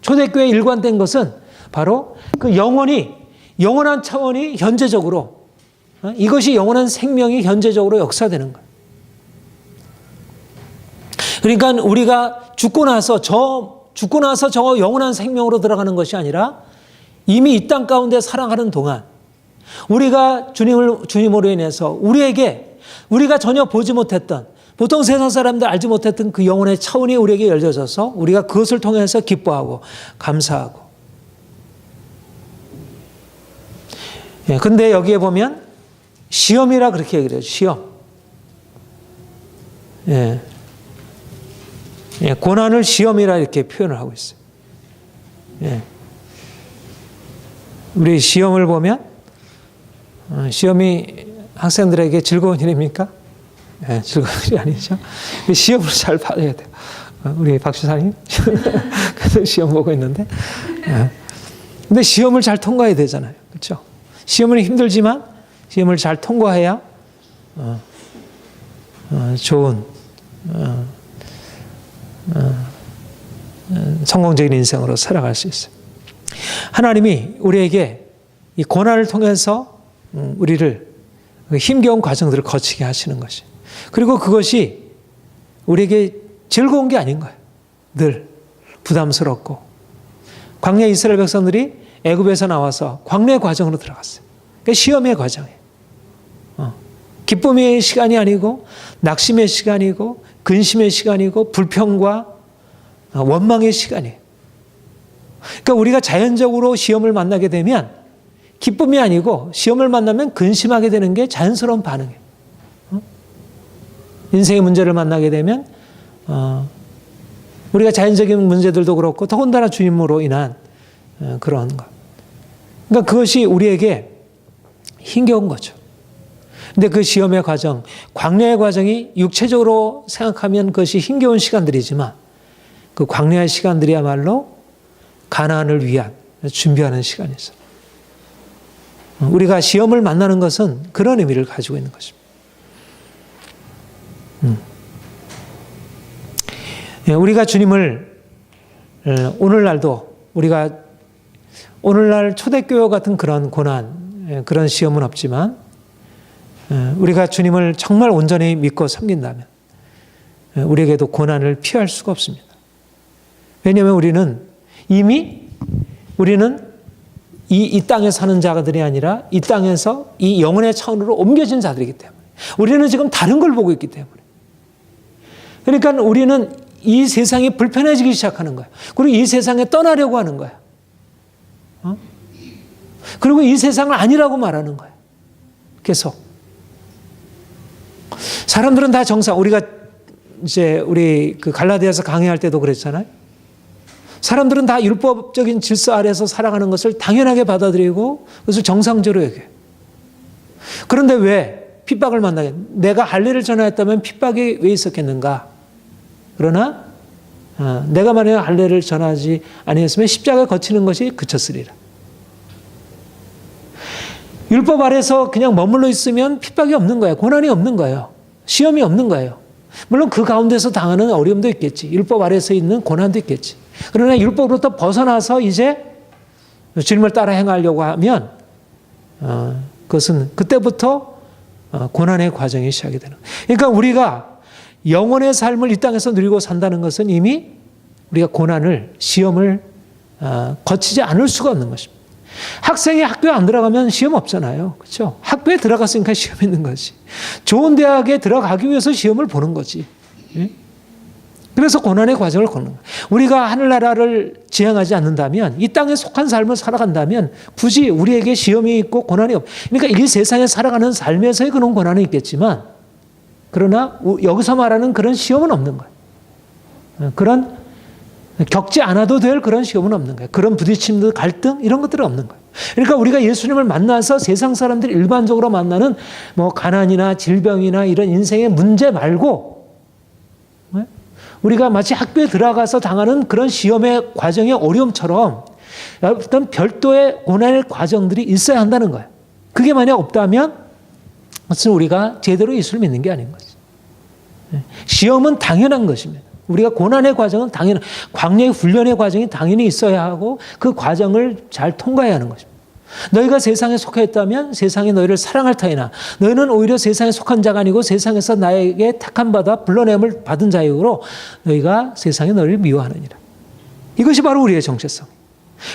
초대교회에 일관된 것은 바로 그 영원한 차원이 현재적으로 이것이 영원한 생명이 현재적으로 역사되는 거예요. 그러니까 우리가 죽고 나서 저 영원한 생명으로 들어가는 것이 아니라 이미 이 땅 가운데 살아가는 동안 우리가 주님으로 인해서 우리가 전혀 보지 못했던 보통 세상 사람들 알지 못했던 그 영혼의 차원이 우리에게 열려져서 우리가 그것을 통해서 기뻐하고 감사하고. 근데 여기에 보면 시험이라 그렇게 얘기를 해요. 시험. 고난을 시험이라 이렇게 표현을 하고 있어요. 우리 시험을 보면 시험이 학생들에게 즐거운 일입니까? 즐거운 일이 아니죠. 시험을 잘 봐야 돼요. 우리 박 지사님 시험 보고 있는데, 근데 시험을 잘 통과해야 되잖아요, 그렇죠? 시험은 힘들지만 시험을 잘 통과해야 좋은 성공적인 인생으로 살아갈 수 있어요. 하나님이 우리에게 이 고난을 통해서 우리를 힘겨운 과정들을 거치게 하시는 것이, 그리고 그것이 우리에게 즐거운 게 아닌 거예요. 늘 부담스럽고. 광야 이스라엘 백성들이 애굽에서 나와서 광야의 과정으로 들어갔어요. 그러니까 시험의 과정이에요. 기쁨의 시간이 아니고 낙심의 시간이고 근심의 시간이고 불평과 원망의 시간이에요. 그러니까 우리가 자연적으로 시험을 만나게 되면 기쁨이 아니고 시험을 만나면 근심하게 되는 게 자연스러운 반응이에요. 인생의 문제를 만나게 되면 우리가 자연적인 문제들도 그렇고 더군다나 주님으로 인한 그런 것. 그러니까 그것이 우리에게 힘겨운 거죠. 근데 그 시험의 과정, 광야의 과정이 육체적으로 생각하면 그것이 힘겨운 시간들이지만 그 광야의 시간들이야말로 가나안을 위한 준비하는 시간이죠. 우리가 시험을 만나는 것은 그런 의미를 가지고 있는 것입니다. 우리가 주님을 오늘날도 우리가 오늘날 초대교회 같은 그런 고난, 그런 시험은 없지만 우리가 주님을 정말 온전히 믿고 섬긴다면 우리에게도 고난을 피할 수가 없습니다. 왜냐하면 우리는 이 땅에 사는 자들이 아니라 이 땅에서 이 영혼의 차원으로 옮겨진 자들이기 때문에 우리는 지금 다른 걸 보고 있기 때문에, 그러니까 우리는 이 세상이 불편해지기 시작하는 거예요. 그리고 이 세상에 떠나려고 하는 거예요. 그리고 이 세상을 아니라고 말하는 거예요. 계속. 사람들은 다 정상, 우리 그 갈라디아서 강의할 때도 그랬잖아요. 사람들은 다 율법적인 질서 아래서 살아가는 것을 당연하게 받아들이고 그것을 정상적으로 여겨요. 그런데 왜 핍박을 만나게? 내가 할례를 전하였다면 핍박이 왜 있었겠는가? 그러나 내가 만약 할례를 전하지 아니했으면 십자가에 거치는 것이 그쳤으리라. 율법 아래서 그냥 머물러 있으면 핍박이 없는 거예요. 고난이 없는 거예요. 시험이 없는 거예요. 물론 그 가운데서 당하는 어려움도 있겠지. 율법 아래서 있는 고난도 있겠지. 그러나 율법으로부터 벗어나서 이제 주님을 따라 행하려고 하면 그것은 그때부터 고난의 과정이 시작이 되는 거예요. 그러니까 우리가 영혼의 삶을 이 땅에서 누리고 산다는 것은 이미 우리가 고난을, 시험을 거치지 않을 수가 없는 것입니다. 학생이 학교에 안 들어가면 시험 없잖아요. 그렇죠? 학교에 들어갔으니까 시험 있는 거지. 좋은 대학에 들어가기 위해서 시험을 보는 거지. 그래서 고난의 과정을 걷는 거예요. 우리가 하늘나라를 지향하지 않는다면, 이 땅에 속한 삶을 살아간다면 굳이 우리에게 시험이 있고 고난이 없. 그러니까 이 세상에 살아가는 삶에서의 그런 고난은 있겠지만, 그러나 여기서 말하는 그런 시험은 없는 거예요. 그런 겪지 않아도 될 그런 시험은 없는 거예요. 그런 부딪힘도 갈등 이런 것들은 없는 거예요. 그러니까 우리가 예수님을 만나서 세상 사람들이 일반적으로 만나는 뭐 가난이나 질병이나 이런 인생의 문제 말고 우리가 마치 학교에 들어가서 당하는 그런 시험의 과정의 어려움처럼 어떤 별도의 고난의 과정들이 있어야 한다는 거예요. 그게 만약 없다면 그것은 우리가 제대로 예수를 믿는 게 아닌 거죠. 시험은 당연한 것입니다. 우리가 고난의 과정은 당연한, 광야의 훈련의 과정이 당연히 있어야 하고 그 과정을 잘 통과해야 하는 것입니다. 너희가 세상에 속해 있다면 세상이 너희를 사랑할 터이나 너희는 오히려 세상에 속한 자가 아니고 세상에서 나에게 택함 받아 불러냄을 받은 자이므로 너희가 세상에 너희를 미워하느니라. 이것이 바로 우리의 정체성.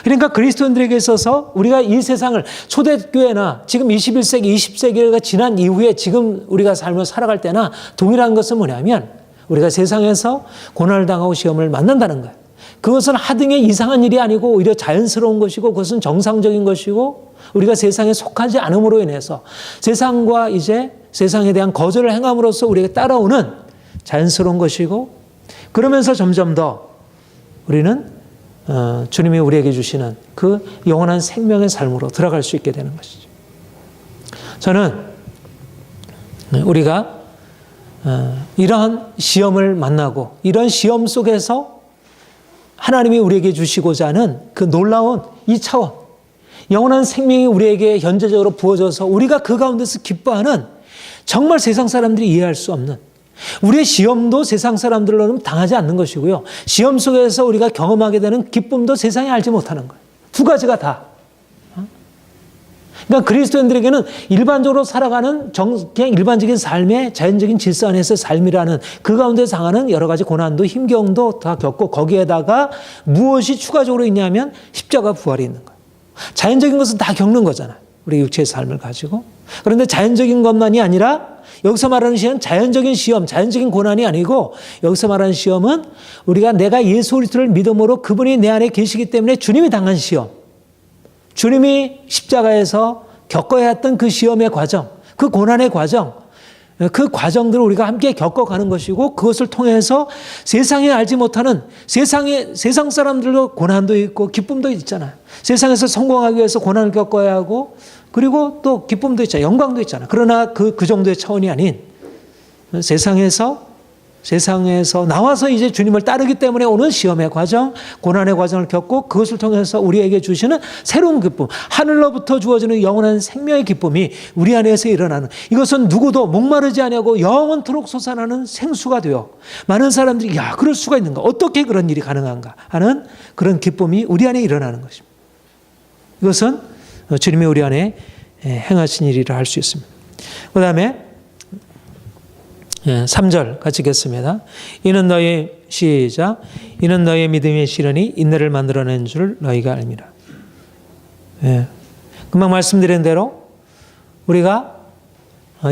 그러니까 그리스도인들에게 있어서 우리가 이 세상을 초대교회나 지금 21세기, 20세기가 지난 이후에 지금 우리가 삶을 살아갈 때나 동일한 것은 뭐냐면 우리가 세상에서 고난을 당하고 시험을 만난다는 거예요. 그것은 하등의 이상한 일이 아니고 오히려 자연스러운 것이고 그것은 정상적인 것이고 우리가 세상에 속하지 않음으로 인해서 세상과 이제 세상에 대한 거절을 행함으로써 우리에게 따라오는 자연스러운 것이고 그러면서 점점 더 우리는 주님이 우리에게 주시는 그 영원한 생명의 삶으로 들어갈 수 있게 되는 것이죠. 저는 우리가 이러한 시험을 만나고 이런 시험 속에서 하나님이 우리에게 주시고자 하는 그 놀라운 2차원 영원한 생명이 우리에게 현재적으로 부어져서 우리가 그 가운데서 기뻐하는 정말 세상 사람들이 이해할 수 없는 우리의 시험도 세상 사람들로는 당하지 않는 것이고요. 시험 속에서 우리가 경험하게 되는 기쁨도 세상이 알지 못하는 거예요. 두 가지가 다. 그러니까 그리스도인들에게는 일반적으로 살아가는 그냥 일반적인 삶의 자연적인 질서 안에서 삶이라는 그 가운데 당하는 여러 가지 고난도 힘겨움도 다 겪고 거기에다가 무엇이 추가적으로 있냐면 십자가 부활이 있는 거예요. 자연적인 것은 다 겪는 거잖아요. 우리 육체의 삶을 가지고. 그런데 자연적인 것만이 아니라 여기서 말하는 시험은 자연적인 시험, 자연적인 고난이 아니고 여기서 말하는 시험은 우리가 내가 예수 그리스도를 믿음으로 그분이 내 안에 계시기 때문에 주님이 당한 시험. 주님이 십자가에서 겪어야 했던 그 시험의 과정, 그 고난의 과정, 그 과정들을 우리가 함께 겪어가는 것이고 그것을 통해서 세상에 알지 못하는 세상 사람들도 고난도 있고 기쁨도 있잖아요. 세상에서 성공하기 위해서 고난을 겪어야 하고 그리고 또 기쁨도 있잖아요. 영광도 있잖아요. 그러나 그 정도의 차원이 아닌 세상에서 나와서 이제 주님을 따르기 때문에 오는 시험의 과정, 고난의 과정을 겪고 그것을 통해서 우리에게 주시는 새로운 기쁨, 하늘로부터 주어지는 영원한 생명의 기쁨이 우리 안에서 일어나는 이것은 누구도 목마르지 아니하고 영원토록 솟아나는 생수가 되어 많은 사람들이 야 그럴 수가 있는가 어떻게 그런 일이 가능한가 하는 그런 기쁨이 우리 안에 일어나는 것입니다. 이것은 주님이 우리 안에 행하신 일이라 할 수 있습니다. 그 다음에 3절 같이 읽겠습니다. 이는 너의 시작. 이는 너의 믿음의 시련이 인내를 만들어낸 줄 너희가 알미라. 금방 말씀드린 대로 우리가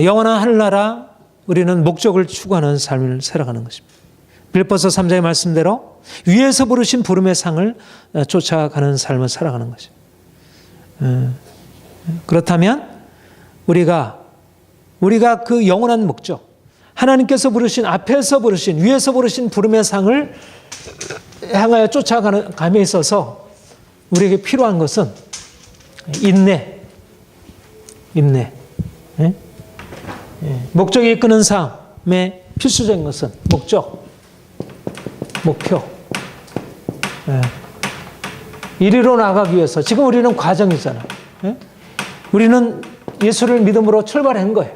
영원한 하늘나라 우리는 목적을 추구하는 삶을 살아가는 것입니다. 빌립보서 3장의 말씀대로 위에서 부르신 부름의 상을 쫓아가는 삶을 살아가는 것입니다. 그렇다면 우리가 그 영원한 목적 하나님께서 부르신 앞에서 부르신 위에서 부르신 부름의 상을 향하여 쫓아가는 감에 있어서 우리에게 필요한 것은 인내. 목적이 이끄는 삶의 필수적인 것은 목표. 이리로 나가기 위해서 지금 우리는 과정이잖아요. 우리는 예수를 믿음으로 출발한 거예요.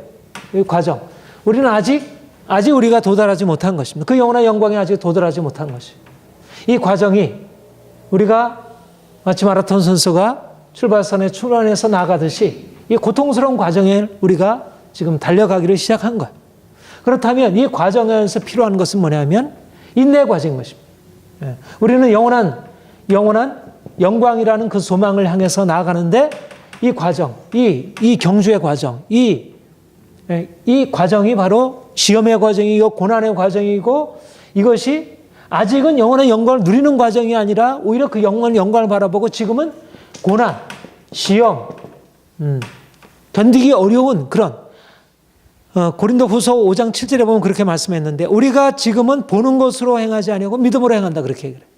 이 과정. 우리는 아직 우리가 도달하지 못한 것입니다. 그 영원한 영광에 아직 도달하지 못한 것이에요. 이 과정이 우리가 마치 마라톤 선수가 출발선에 출발해서 나가듯이 이 고통스러운 과정에 우리가 지금 달려가기를 시작한 거예요. 그렇다면 이 과정에서 필요한 것은 뭐냐면 인내 과정인 것입니다. 우리는 영원한 영광이라는 그 소망을 향해서 나아가는데 이 과정, 이 경주의 과정, 이 과정이 바로 시험의 과정이고 고난의 과정이고 이것이 아직은 영원한 영광을 누리는 과정이 아니라 오히려 그 영원한 영광을 바라보고 지금은 고난, 시험, 견디기 어려운 그런 고린도후서 5장 7절에 보면 그렇게 말씀했는데 우리가 지금은 보는 것으로 행하지 아니하고 믿음으로 행한다 그렇게 얘기를 해요.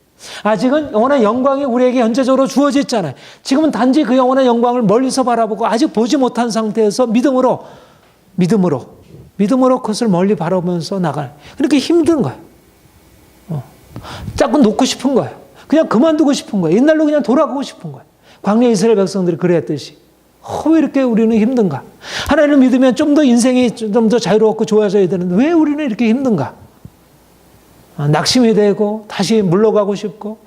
아직은 영원한 영광이 우리에게 현재적으로 주어졌잖아요. 지금은 단지 그 영원한 영광을 멀리서 바라보고 아직 보지 못한 상태에서 믿음으로 그것을 멀리 바라보면서 나가요. 그러니까 힘든 거예요. 자꾸 놓고 싶은 거예요. 그냥 그만두고 싶은 거예요. 옛날로 그냥 돌아가고 싶은 거예요. 광야 이스라엘 백성들이 그랬듯이. 왜 이렇게 우리는 힘든가? 하나님을 믿으면 좀 더 인생이 좀 더 자유롭고 좋아져야 되는데 왜 우리는 이렇게 힘든가? 낙심이 되고 다시 물러가고 싶고.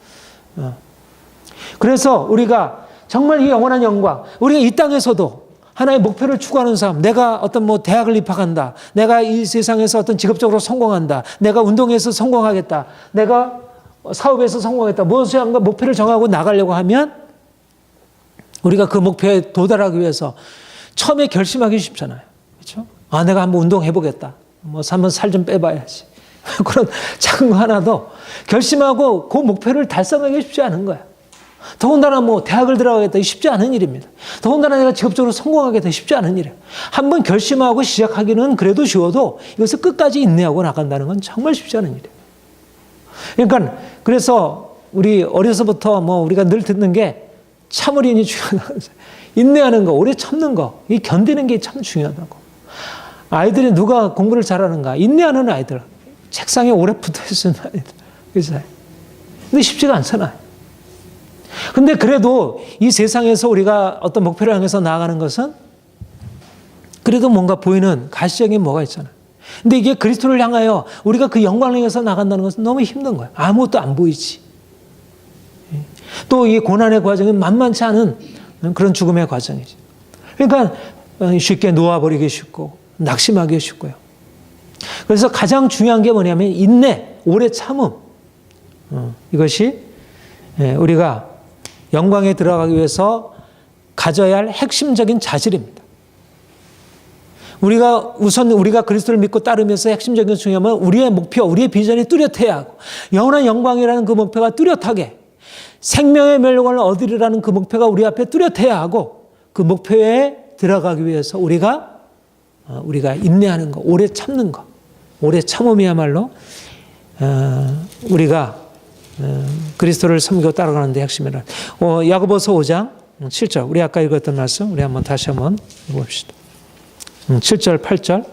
그래서 우리가 정말 이 영원한 영광, 우리가 이 땅에서도 하나의 목표를 추구하는 삶, 내가 어떤 대학을 입학한다. 내가 이 세상에서 어떤 직업적으로 성공한다. 내가 운동에서 성공하겠다. 내가 사업에서 성공하겠다. 무엇인가 목표를 정하고 나가려고 하면 우리가 그 목표에 도달하기 위해서 처음에 결심하기 쉽잖아요. 그렇죠? 내가 한번 운동해보겠다. 한번 살 좀 빼봐야지. 그런 작은 거 하나도 결심하고 그 목표를 달성하기 쉽지 않은 거야. 더군다나 대학을 들어가겠다 쉽지 않은 일입니다. 더군다나 내가 직업적으로 성공하겠다 쉽지 않은 일이에요. 한번 결심하고 시작하기는 그래도 쉬워도 이것을 끝까지 인내하고 나간다는 건 정말 쉽지 않은 일이에요. 그러니까 그래서 우리 어려서부터 우리가 늘 듣는 게 참을인이 중요하다. 인내하는 거, 오래 참는 거, 이 견디는 게 참 중요하다고. 아이들이 누가 공부를 잘하는가? 인내하는 아이들. 책상에 오래 붙어 있는 아이들. 그죠? 근데 쉽지가 않잖아요. 근데 그래도 이 세상에서 우리가 어떤 목표를 향해서 나아가는 것은 그래도 뭔가 보이는 가시적인 뭐가 있잖아요. 근데 이게 그리스도를 향하여 우리가 그 영광을 향해서 나간다는 것은 너무 힘든 거예요. 아무것도 안 보이지. 또 이 고난의 과정은 만만치 않은 그런 죽음의 과정이지. 그러니까 쉽게 놓아버리기 쉽고 낙심하기 쉽고요. 그래서 가장 중요한 게 뭐냐면 인내, 오래 참음. 이것이 우리가 영광에 들어가기 위해서 가져야 할 핵심적인 자질입니다. 우리가 그리스도를 믿고 따르면서 핵심적인 중요한 우리의 목표, 우리의 비전이 뚜렷해야 하고 영원한 영광이라는 그 목표가 뚜렷하게 생명의 멸류관을 얻으리라는 그 목표가 우리 앞에 뚜렷해야 하고 그 목표에 들어가기 위해서 우리가 인내하는 거, 오래 참는 거, 오래 참음이야말로 우리가 그리스도를 섬기고 따라가는 데 핵심이라. 야고보서 5장 7절 우리 아까 읽었던 말씀 우리 다시 한번 읽어봅시다. 7절 8절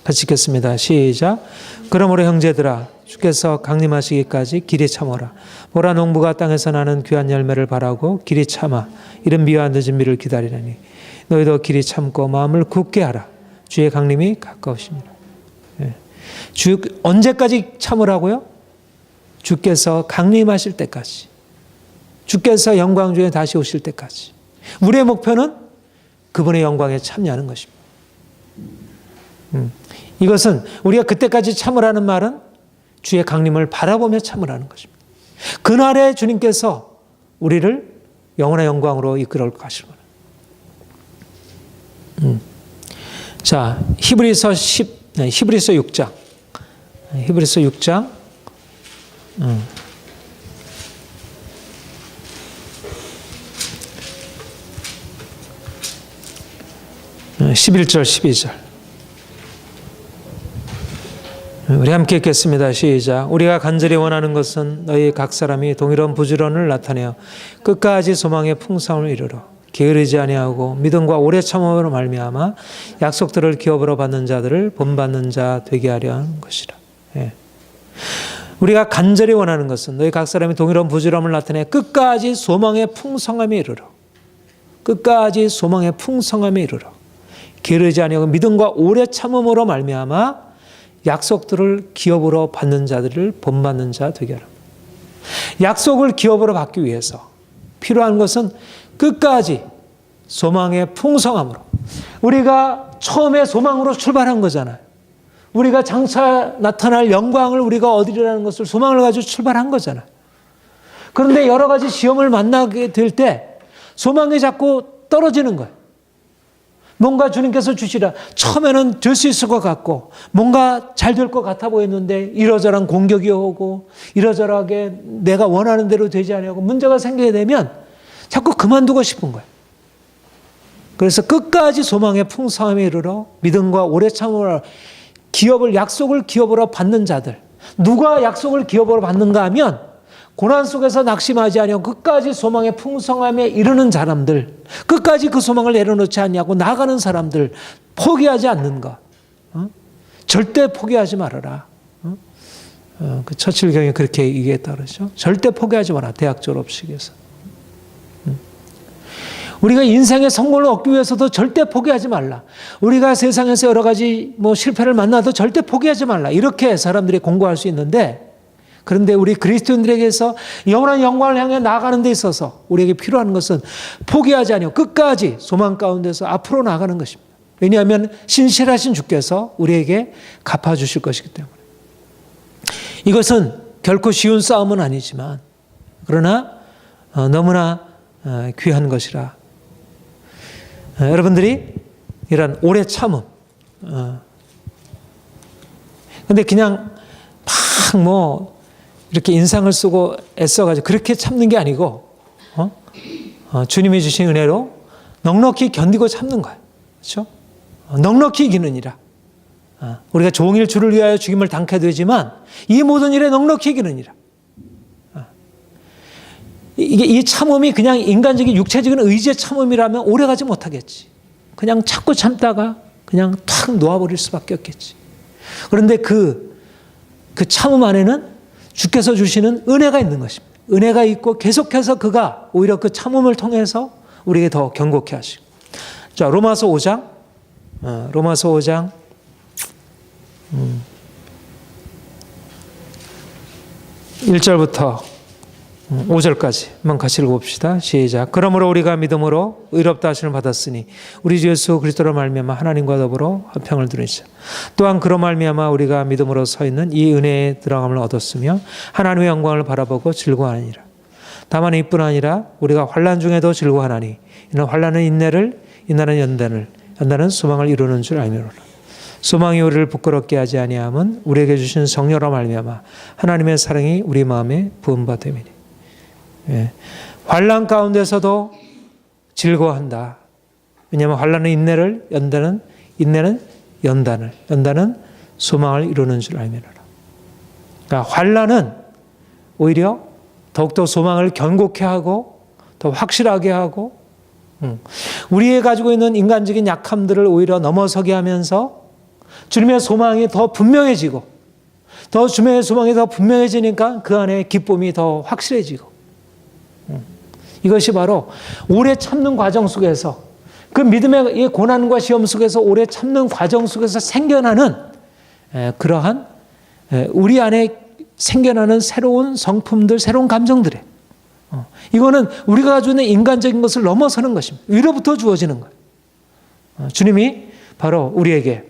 같이 읽겠습니다. 시작. 그러므로 형제들아 주께서 강림하시기까지 길이 참으라. 보라 농부가 땅에서 나는 귀한 열매를 바라고 길이 참아 이른 비와 늦은 비를 기다리라니 너희도 길이 참고 마음을 굳게 하라. 주의 강림이 가까우십니다. 주 언제까지 참으라고요? 주께서 강림하실 때까지. 주께서 영광 중에 다시 오실 때까지. 우리의 목표는 그분의 영광에 참여하는 것입니다. 이것은 우리가 그때까지 참으라는 말은 주의 강림을 바라보며 참으라는 것입니다. 그날에 주님께서 우리를 영원한 영광으로 이끌어 가실 거예요. 자, 히브리서 6장. 히브리서 6장. 11절, 12절. 우리 함께 읽겠습니다. 시작. 우리가 간절히 원하는 것은 너희 각 사람이 동일한 부지런을 나타내어 끝까지 소망의 풍성을 이루러 게으르지 아니하고 믿음과 오래 참음으로 말미암아 약속들을 기업으로 받는 자들을 본받는 자 되게 하려 하는 것이라. 우리가 간절히 원하는 것은 너희 각 사람이 동일한 부지런을 나타내 끝까지 소망의 풍성함에 이르러 끝까지 소망의 풍성함에 이르러 게으르지 아니하고 믿음과 오래 참음으로 말미암아 약속들을 기업으로 받는 자들을 본받는 자 되게 하라. 약속을 기업으로 받기 위해서 필요한 것은 끝까지 소망의 풍성함으로. 우리가 처음에 소망으로 출발한 거잖아요. 우리가 장차 나타날 영광을 우리가 얻으리라는 것을 소망을 가지고 출발한 거잖아요. 그런데 여러 가지 시험을 만나게 될 때 소망이 자꾸 떨어지는 거예요. 뭔가 주님께서 주시라. 처음에는 될 수 있을 것 같고 뭔가 잘 될 것 같아 보였는데 이러저러한 공격이 오고 이러저러하게 내가 원하는 대로 되지 않냐고 문제가 생기게 되면 자꾸 그만두고 싶은 거예요. 그래서 끝까지 소망의 풍성함에 이르러 믿음과 오래 참음으로 약속을 기업으로 받는 자들. 누가 약속을 기업으로 받는가 하면 고난 속에서 낙심하지 아니하고 끝까지 소망의 풍성함에 이르는 사람들, 끝까지 그 소망을 내려놓지 않냐고 나가는 사람들, 포기하지 않는 것. 절대 포기하지 말아라. 그 처칠경에 그렇게 얘기했다 그러죠. 절대 포기하지 마라. 대학 졸업식에서. 우리가 인생의 성공을 얻기 위해서도 절대 포기하지 말라. 우리가 세상에서 여러 가지 실패를 만나도 절대 포기하지 말라. 이렇게 사람들이 공고할 수 있는데 그런데 우리 그리스도인들에게서 영원한 영광을 향해 나아가는 데 있어서 우리에게 필요한 것은 포기하지 아니하고 끝까지 소망 가운데서 앞으로 나가는 것입니다. 왜냐하면 신실하신 주께서 우리에게 갚아주실 것이기 때문에. 이것은 결코 쉬운 싸움은 아니지만 그러나 너무나 귀한 것이라. 여러분들이 이런 오래 참음. 근데 그냥 막 이렇게 인상을 쓰고 애써가지고 그렇게 참는 게 아니고, 주님이 주신 은혜로 넉넉히 견디고 참는 거예요. 그렇죠? 넉넉히 이기느니라. 우리가 종일 주를 위하여 죽임을 당케 되지만 이 모든 일에 넉넉히 이기느니라. 이 참음이 그냥 인간적인 육체적인 의지의 참음이라면 오래가지 못하겠지. 그냥 참고 참다가 그냥 탁 놓아버릴 수밖에 없겠지. 그런데 그 참음 안에는 주께서 주시는 은혜가 있는 것입니다. 은혜가 있고 계속해서 그가 오히려 그 참음을 통해서 우리에게 더 견고케 하시고. 자, 로마서 5장. 로마서 5장 1절부터 5절까지 한번 같이 읽어봅시다. 시작. 그러므로 우리가 믿음으로 의롭다 하심을 받았으니 우리 주 예수 그리스도로 말미암아 하나님과 더불어 화평을 누리자. 또한 그로 말미암아 우리가 믿음으로 서 있는 이 은혜에 들어감을 얻었으며 하나님의 영광을 바라보고 즐거워하니라. 다만 이뿐 아니라 우리가 환난 중에도 즐거워하나니 이는 환난은 인내를, 인내는 연단을, 연단은 소망을 이루는 줄 알미로라. 소망이 우리를 부끄럽게 하지 아니함은 우리에게 주신 성령으로 말미암아 하나님의 사랑이 우리 마음에 부은 바 됨이니. 환난 가운데서도 즐거워한다. 왜냐하면 환난은 인내를, 인내는 연단을, 연단은 소망을 이루는 줄 알미로라. 그러니까 환난은 오히려 더욱더 소망을 견고케 하고 더 확실하게 하고 우리의 가지고 있는 인간적인 약함들을 오히려 넘어서게 하면서 주님의 소망이 더 분명해지고 더 주님의 소망이 더 분명해지니까 그 안에 기쁨이 더 확실해지고 이것이 바로 오래 참는 과정 속에서 그 믿음의 고난과 시험 속에서 오래 참는 과정 속에서 생겨나는 그러한 우리 안에 생겨나는 새로운 성품들, 새로운 감정들에 이거는 우리가 가지고 있는 인간적인 것을 넘어서는 것입니다. 위로부터 주어지는 거예요. 주님이 바로 우리에게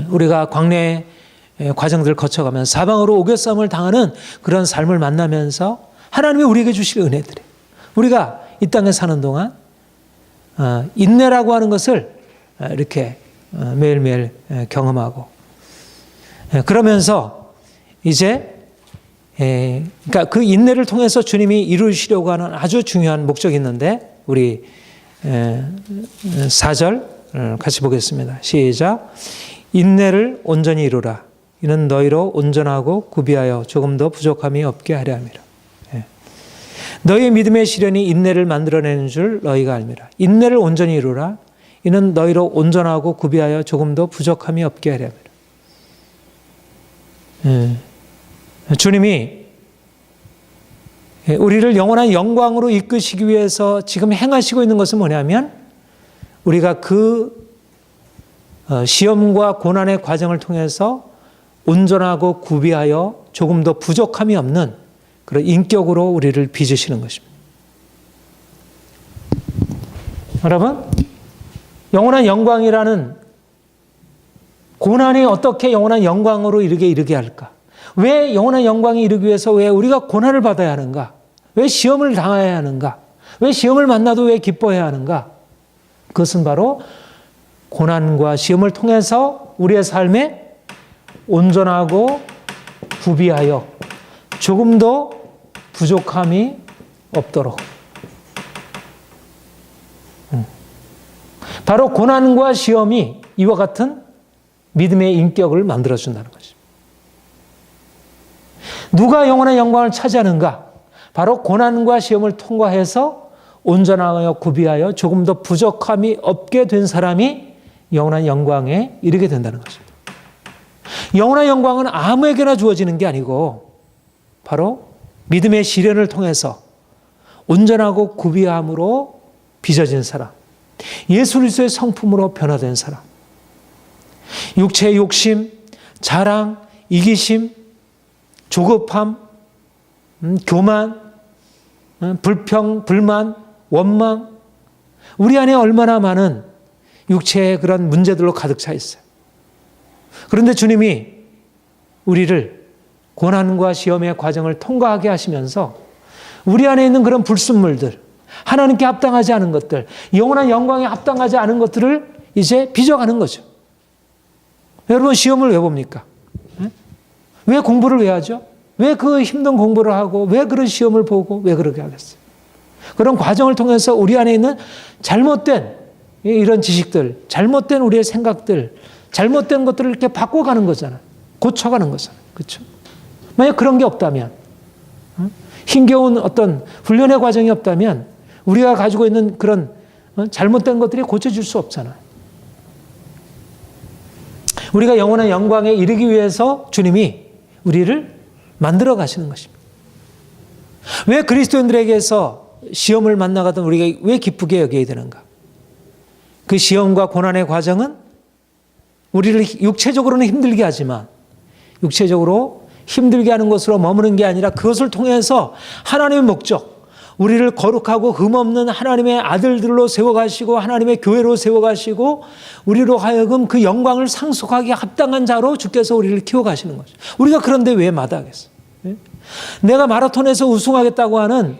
우리가 광야의 과정들을 거쳐가면서 사방으로 옥외싸움을 당하는 그런 삶을 만나면서 하나님이 우리에게 주실 은혜들이 우리가 이 땅에 사는 동안 인내라고 하는 것을 이렇게 매일매일 경험하고 그러면서 이제 그러니까 그 인내를 통해서 주님이 이루시려고 하는 아주 중요한 목적이 있는데 우리 4절 같이 보겠습니다. 시작. 인내를 온전히 이루라. 이는 너희로 온전하고 구비하여 조금 더 부족함이 없게 하려 함이라. 너희의 믿음의 시련이 인내를 만들어내는 줄 너희가 알미라. 인내를 온전히 이루라. 이는 너희로 온전하고 구비하여 조금 더 부족함이 없게 하려 함이라. 주님이 우리를 영원한 영광으로 이끄시기 위해서 지금 행하시고 있는 것은 뭐냐면 우리가 그 시험과 고난의 과정을 통해서 온전하고 구비하여 조금 더 부족함이 없는 그런 인격으로 우리를 빚으시는 것입니다. 여러분, 영원한 영광이라는 고난이 어떻게 영원한 영광으로 이르게 할까? 왜 영원한 영광이 이르기 위해서 왜 우리가 고난을 받아야 하는가? 왜 시험을 당해야 하는가? 왜 시험을 만나도 왜 기뻐해야 하는가? 그것은 바로 고난과 시험을 통해서 우리의 삶에 온전하고 구비하여 조금 더 부족함이 없도록 바로 고난과 시험이 이와 같은 믿음의 인격을 만들어준다는 것입니다. 누가 영원한 영광을 차지하는가? 바로 고난과 시험을 통과해서 온전하여 구비하여 조금 더 부족함이 없게 된 사람이 영원한 영광에 이르게 된다는 것입니다. 영원한 영광은 아무에게나 주어지는 게 아니고 바로 믿음의 시련을 통해서 온전하고 구비함으로 빚어진 사람, 예수 그리스도의 성품으로 변화된 사람, 육체의 욕심, 자랑, 이기심, 조급함, 교만, 불평, 불만, 원망, 우리 안에 얼마나 많은 육체의 그런 문제들로 가득 차 있어요. 그런데 주님이 우리를 고난과 시험의 과정을 통과하게 하시면서 우리 안에 있는 그런 불순물들, 하나님께 합당하지 않은 것들, 영원한 영광에 합당하지 않은 것들을 이제 빚어가는 거죠. 여러분, 시험을 왜 봅니까? 왜 공부를 왜 하죠? 왜 그 힘든 공부를 하고 왜 그런 시험을 보고 왜 그렇게 하겠어요? 그런 과정을 통해서 우리 안에 있는 잘못된 이런 지식들, 잘못된 우리의 생각들, 잘못된 것들을 이렇게 바꿔가는 거잖아요. 고쳐가는 거잖아요. 그렇죠? 만약 그런 게 없다면, 힘겨운 어떤 훈련의 과정이 없다면 우리가 가지고 있는 그런 잘못된 것들이 고쳐질 수 없잖아요. 우리가 영원한 영광에 이르기 위해서 주님이 우리를 만들어 가시는 것입니다. 왜 그리스도인들에게서 시험을 만나가던 우리가 왜 기쁘게 여겨야 되는가? 그 시험과 고난의 과정은 우리를 육체적으로는 힘들게 하지만 육체적으로 힘들게 하는 것으로 머무는 게 아니라 그것을 통해서 하나님의 목적, 우리를 거룩하고 흠없는 하나님의 아들들로 세워가시고 하나님의 교회로 세워가시고 우리로 하여금 그 영광을 상속하기 합당한 자로 주께서 우리를 키워가시는 거죠. 우리가 그런데 왜 마다하겠어? 내가 마라톤에서 우승하겠다고 하는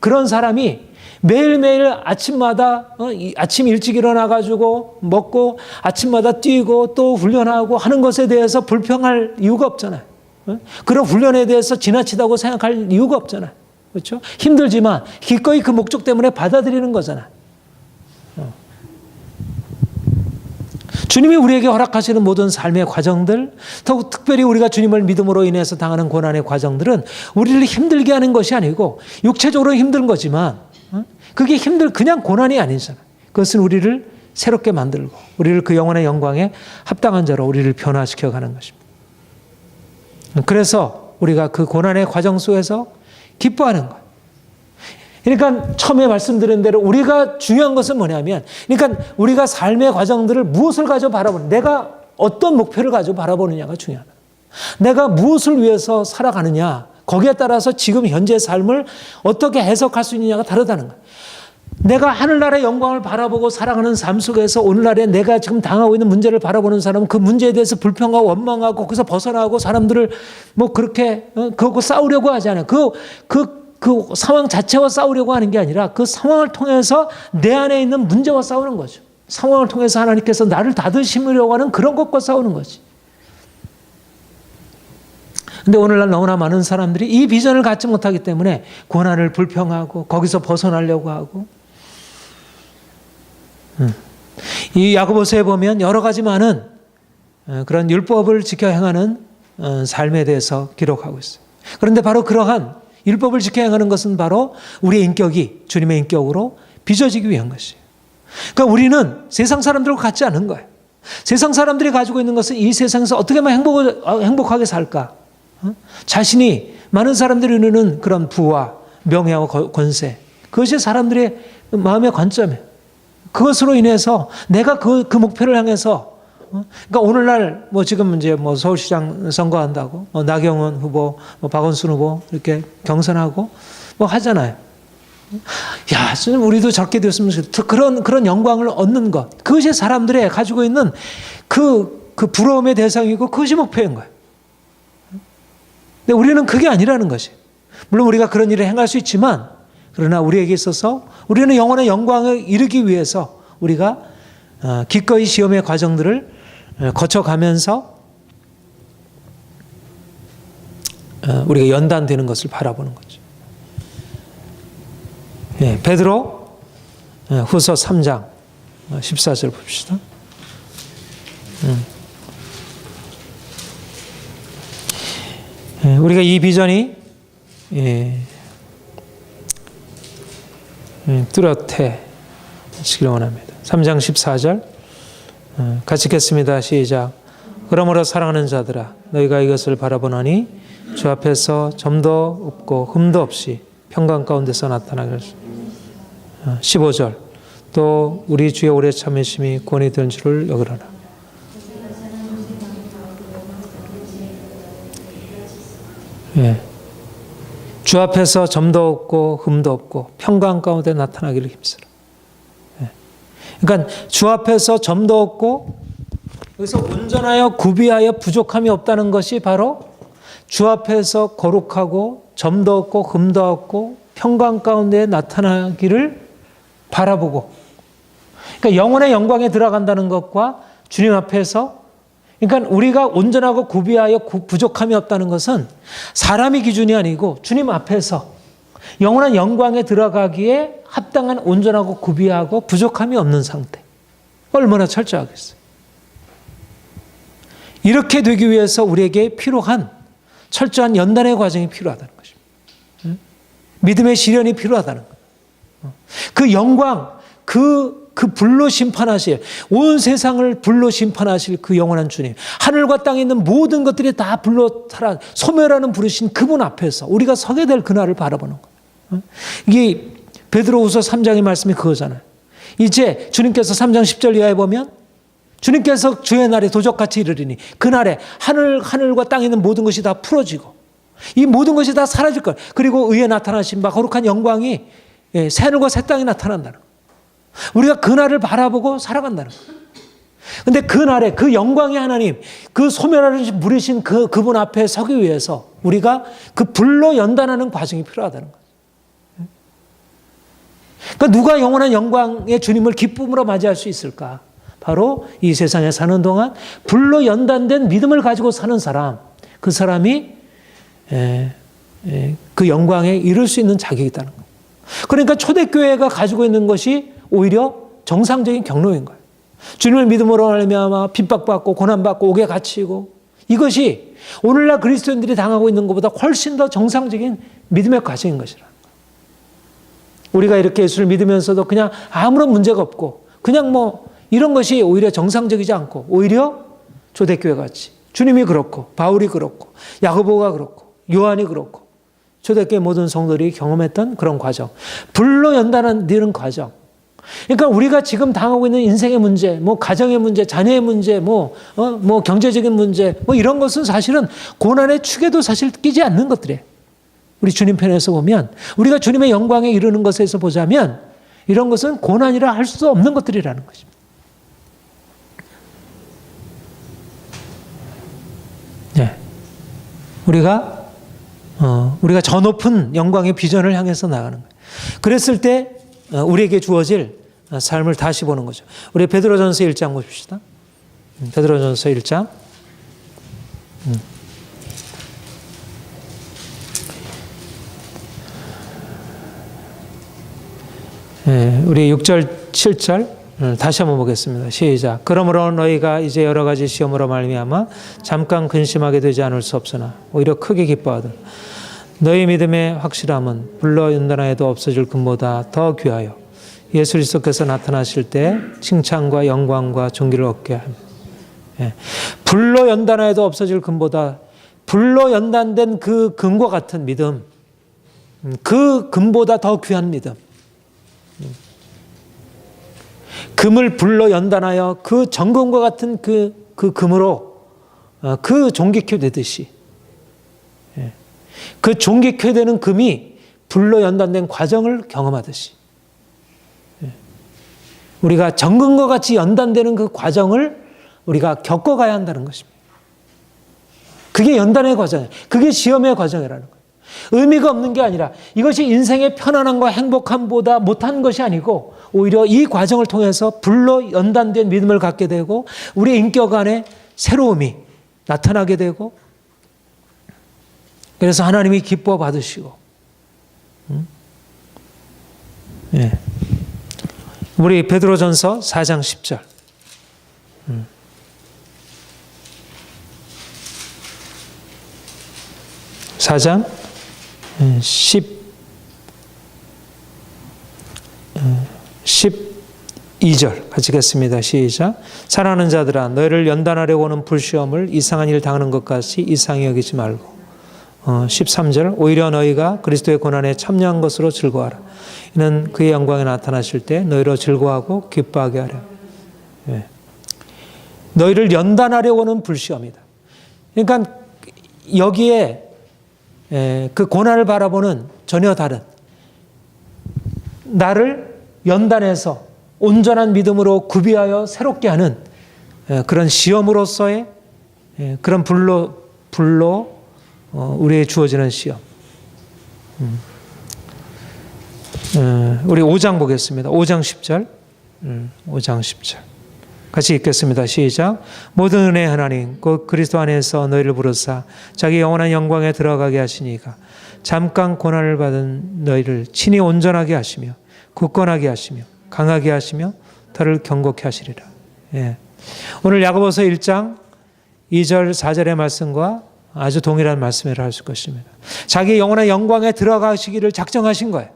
그런 사람이 매일매일 아침마다 아침 일찍 일어나가지고 먹고 아침마다 뛰고 또 훈련하고 하는 것에 대해서 불평할 이유가 없잖아요. 그런 훈련에 대해서 지나치다고 생각할 이유가 없잖아요. 그렇죠? 힘들지만 기꺼이 그 목적 때문에 받아들이는 거잖아요. 주님이 우리에게 허락하시는 모든 삶의 과정들, 더욱 특별히 우리가 주님을 믿음으로 인해서 당하는 고난의 과정들은 우리를 힘들게 하는 것이 아니고 육체적으로 힘든 거지만 그게 그냥 고난이 아니잖아요. 그것은 우리를 새롭게 만들고 우리를 그 영원의 영광에 합당한 자로 우리를 변화시켜가는 것입니다. 그래서 우리가 그 고난의 과정 속에서 기뻐하는 거예요. 그러니까 처음에 말씀드린 대로 우리가 중요한 것은 뭐냐면, 그러니까 우리가 삶의 과정들을 무엇을 가지고 바라보는, 내가 어떤 목표를 가지고 바라보느냐가 중요하다. 내가 무엇을 위해서 살아가느냐, 거기에 따라서 지금 현재의 삶을 어떻게 해석할 수 있느냐가 다르다는 거예요. 내가 하늘나라의 영광을 바라보고 살아가는 삶 속에서 오늘날에 내가 지금 당하고 있는 문제를 바라보는 사람은 그 문제에 대해서 불평하고 원망하고 거기서 벗어나고 사람들을 뭐 그렇게 그거 싸우려고 하지 않아요. 그 상황 자체와 싸우려고 하는 게 아니라 그 상황을 통해서 내 안에 있는 문제와 싸우는 거죠. 상황을 통해서 하나님께서 나를 다드시려고 하는 그런 것과 싸우는 거지. 근데 오늘날 너무나 많은 사람들이 이 비전을 갖지 못하기 때문에 고난을 불평하고 거기서 벗어나려고 하고, 이 야고보서에 보면 여러 가지 많은 그런 율법을 지켜 행하는 삶에 대해서 기록하고 있어요. 그런데 바로 그러한 율법을 지켜 행하는 것은 바로 우리의 인격이 주님의 인격으로 빚어지기 위한 것이에요. 그러니까 우리는 세상 사람들과 같지 않은 거예요. 세상 사람들이 가지고 있는 것은 이 세상에서 어떻게 하면 행복하게 살까? 자신이 많은 사람들이 누리는 그런 부와 명예와 권세, 그것이 사람들의 마음의 관점이에요. 그것으로 인해서 내가 그 목표를 향해서, 그러니까 오늘날 뭐 지금 이제 뭐 서울시장 선거한다고 나경원 후보, 박원순 후보 이렇게 경선하고 뭐 하잖아요. 야, 우리도 저렇게 되었으면 좋겠다. 그런 영광을 얻는 것, 그것이 사람들의 가지고 있는 그 부러움의 대상이고 그것이 목표인 거예요. 근데 우리는 그게 아니라는 것이. 물론 우리가 그런 일을 행할 수 있지만, 그러나 우리에게 있어서 우리는 영원의 영광을 이루기 위해서 우리가 기꺼이 시험의 과정들을 거쳐가면서 우리가 연단되는 것을 바라보는 거죠. 예, 베드로 후서 3장 14절 봅시다. 우리가 이 비전이 뚜렷해지기를 원합니다. 3장 14절 같이 읽겠습니다. 시작. 그러므로 사랑하는 자들아, 너희가 이것을 바라보노니 주 앞에서 점도 없고 흠도 없이 평강 가운데서 나타나기를. 15절 또 우리 주의 오래 참으심이 구원이 된 줄을 여기라라. 예. 주 앞에서 점도 없고 흠도 없고 평강 가운데 나타나기를 힘쓰라. 예. 그러니까 주 앞에서 점도 없고, 여기서 온전하여 구비하여 부족함이 없다는 것이 바로 주 앞에서 거룩하고 점도 없고 흠도 없고 평강 가운데 나타나기를 바라보고, 그러니까 영혼의 영광에 들어간다는 것과 주님 앞에서, 그러니까 우리가 온전하고 구비하여 부족함이 없다는 것은 사람의 기준이 아니고 주님 앞에서 영원한 영광에 들어가기에 합당한 온전하고 구비하고 부족함이 없는 상태. 얼마나 철저하겠어요. 이렇게 되기 위해서 우리에게 필요한 철저한 연단의 과정이 필요하다는 것입니다. 믿음의 시련이 필요하다는 것. 그 영광, 그 그 불로 심판하실, 온 세상을 불로 심판하실 그 영원한 주님, 하늘과 땅에 있는 모든 것들이 다 불로 소멸하는 부르신 그분 앞에서 우리가 서게 될 그날을 바라보는 거예요. 이게 베드로후서 3장의 말씀이 그거잖아요. 이제 주님께서 3장 10절 이하에 보면 주님께서 주의 날에 도적같이 이르리니 그날에 하늘과 땅에 있는 모든 것이 다 풀어지고 이 모든 것이 다 사라질 거예요. 그리고 의에 나타나신 바 거룩한 영광이 새하늘과 새 땅에 나타난다는 거예요. 우리가 그날을 바라보고 살아간다는 거예요. 그런데 그날에 그 영광의 하나님, 그 소멸하신 부르신 그분 앞에 서기 위해서 우리가 그 불로 연단하는 과정이 필요하다는 거예요. 그러니까 누가 영원한 영광의 주님을 기쁨으로 맞이할 수 있을까? 바로 이 세상에 사는 동안 불로 연단된 믿음을 가지고 사는 사람, 그 사람이 그 영광에 이룰 수 있는 자격이 있다는 거예요. 그러니까 초대교회가 가지고 있는 것이 오히려 정상적인 경로인 거예요. 주님을 믿음으로 말미암아 핍박받고 고난받고 옥에 갇히고 이것이 오늘날 그리스도인들이 당하고 있는 것보다 훨씬 더 정상적인 믿음의 과정인 것이라. 우리가 이렇게 예수를 믿으면서도 그냥 아무런 문제가 없고 그냥 이런 것이 오히려 정상적이지 않고 오히려 초대교회 같이 주님이 그렇고 바울이 그렇고 야고보가 그렇고 요한이 그렇고 초대교회 모든 성도들이 경험했던 그런 과정, 불로 연단하는 과정. 그러니까 우리가 지금 당하고 있는 인생의 문제, 가정의 문제, 자녀의 문제, 경제적인 문제, 이런 것은 사실은 고난의 축에도 사실 끼지 않는 것들이에요. 우리 주님 편에서 보면 우리가 주님의 영광에 이르는 것에서 보자면 이런 것은 고난이라 할 수 없는 것들이라는 것입니다. 네. 우리가 저 높은 영광의 비전을 향해서 나가는 거예요. 그랬을 때 우리에게 주어질 삶을 다시 보는 거죠. 우리 베드로전서 1장 보십시다. 베드로전서 1장. 우리 6절, 7절 다시 한번 보겠습니다. 시작. 그러므로 너희가 이제 여러 가지 시험으로 말미암아 잠깐 근심하게 되지 않을 수 없으나 오히려 크게 기뻐하듯 너희 믿음의 확실함은 불로 연단하여도 없어질 금보다 더 귀하여 예수 그리스도께서 나타나실 때 칭찬과 영광과 존귀를 얻게 합니다. 불로 연단하여도 없어질 금보다 불로 연단된 그 금과 같은 믿음, 그 금보다 더 귀한 믿음. 금을 불로 연단하여 그 정금과 같은 그 금으로 그 종기켜 되듯이 그 종기켜 되는 금이 불로 연단된 과정을 경험하듯이 우리가 정금과 같이 연단되는 그 과정을 우리가 겪어가야 한다는 것입니다. 그게 연단의 과정이에요. 그게 시험의 과정이라는 거예요. 의미가 없는 게 아니라 이것이 인생의 편안함과 행복함보다 못한 것이 아니고 오히려 이 과정을 통해서 불로 연단된 믿음을 갖게 되고 우리의 인격 안에 새로움이 나타나게 되고 그래서 하나님이 기뻐 받으시고 우리 베드로전서 4장 10절 4장 12절 같이 읽겠습니다. 시작. 사랑하는 자들아 너희를 연단하려고 하는 불시험을 이상한 일 당하는 것 같이 이상히 여기지 말고 13절 오히려 너희가 그리스도의 고난에 참여한 것으로 즐거워하라. 이는 그의 영광에 나타나실 때 너희로 즐거워하고 기뻐하게 하려. 너희를 연단하려고 하는 불시험이다. 그러니까 여기에 그 고난을 바라보는 전혀 다른 나를 연단해서 온전한 믿음으로 구비하여 새롭게 하는 그런 시험으로서의 그런 불로 우리에게 주어지는 시험. 우리 5장 보겠습니다. 5장 10절. 5장 10절. 같이 읽겠습니다. 시작. 모든 은혜의 하나님 곧 그리스도 안에서 너희를 부르사 자기 영원한 영광에 들어가게 하시니가 잠깐 고난을 받은 너희를 친히 온전하게 하시며 굳건하게 하시며 강하게 하시며 더를 경고케 하시리라. 오늘 야고보서 1장 2절 4절의 말씀과 아주 동일한 말씀을 할 것입니다. 자기 영원한 영광에 들어가시기를 작정하신 거예요.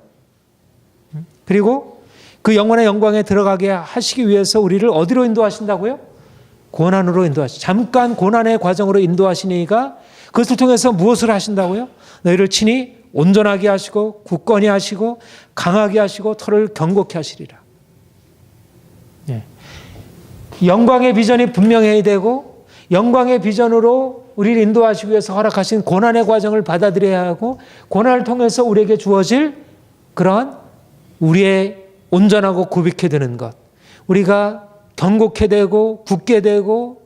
그리고 그 영원의 영광에 들어가게 하시기 위해서 우리를 어디로 인도하신다고요? 고난으로 잠깐 고난의 과정으로 인도하시니까 그것을 통해서 무엇을 하신다고요? 너희를 친히 온전하게 하시고 굳건히 하시고 강하게 하시고 털을 견고케 하시리라. 예. 영광의 비전이 분명해야 되고 영광의 비전으로 우리를 인도하시기 위해서 허락하신 고난의 과정을 받아들여야 하고 고난을 통해서 우리에게 주어질 그런 우리의 온전하고 굽게 되는 것, 우리가 견고케 되고 굳게 되고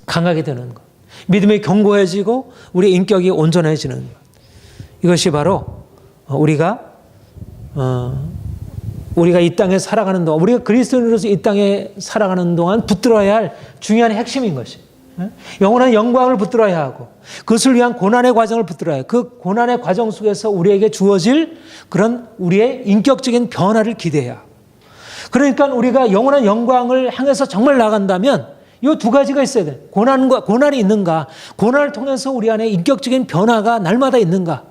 강하게 되는 것, 믿음이 견고해지고 우리의 인격이 온전해지는 것, 이것이 바로 우리가 이 땅에 살아가는 동안, 우리가 그리스도인으로서 이 땅에 살아가는 동안 붙들어야 할 중요한 핵심인 것이 영원한 영광을 붙들어야 하고 그것을 위한 고난의 과정을 붙들어야 해요. 그 고난의 과정 속에서 우리에게 주어질 그런 우리의 인격적인 변화를 기대해야 하고, 그러니까 우리가 영원한 영광을 향해서 정말 나간다면 이 두 가지가 있어야 돼. 고난이 있는가? 고난을 통해서 우리 안에 인격적인 변화가 날마다 있는가?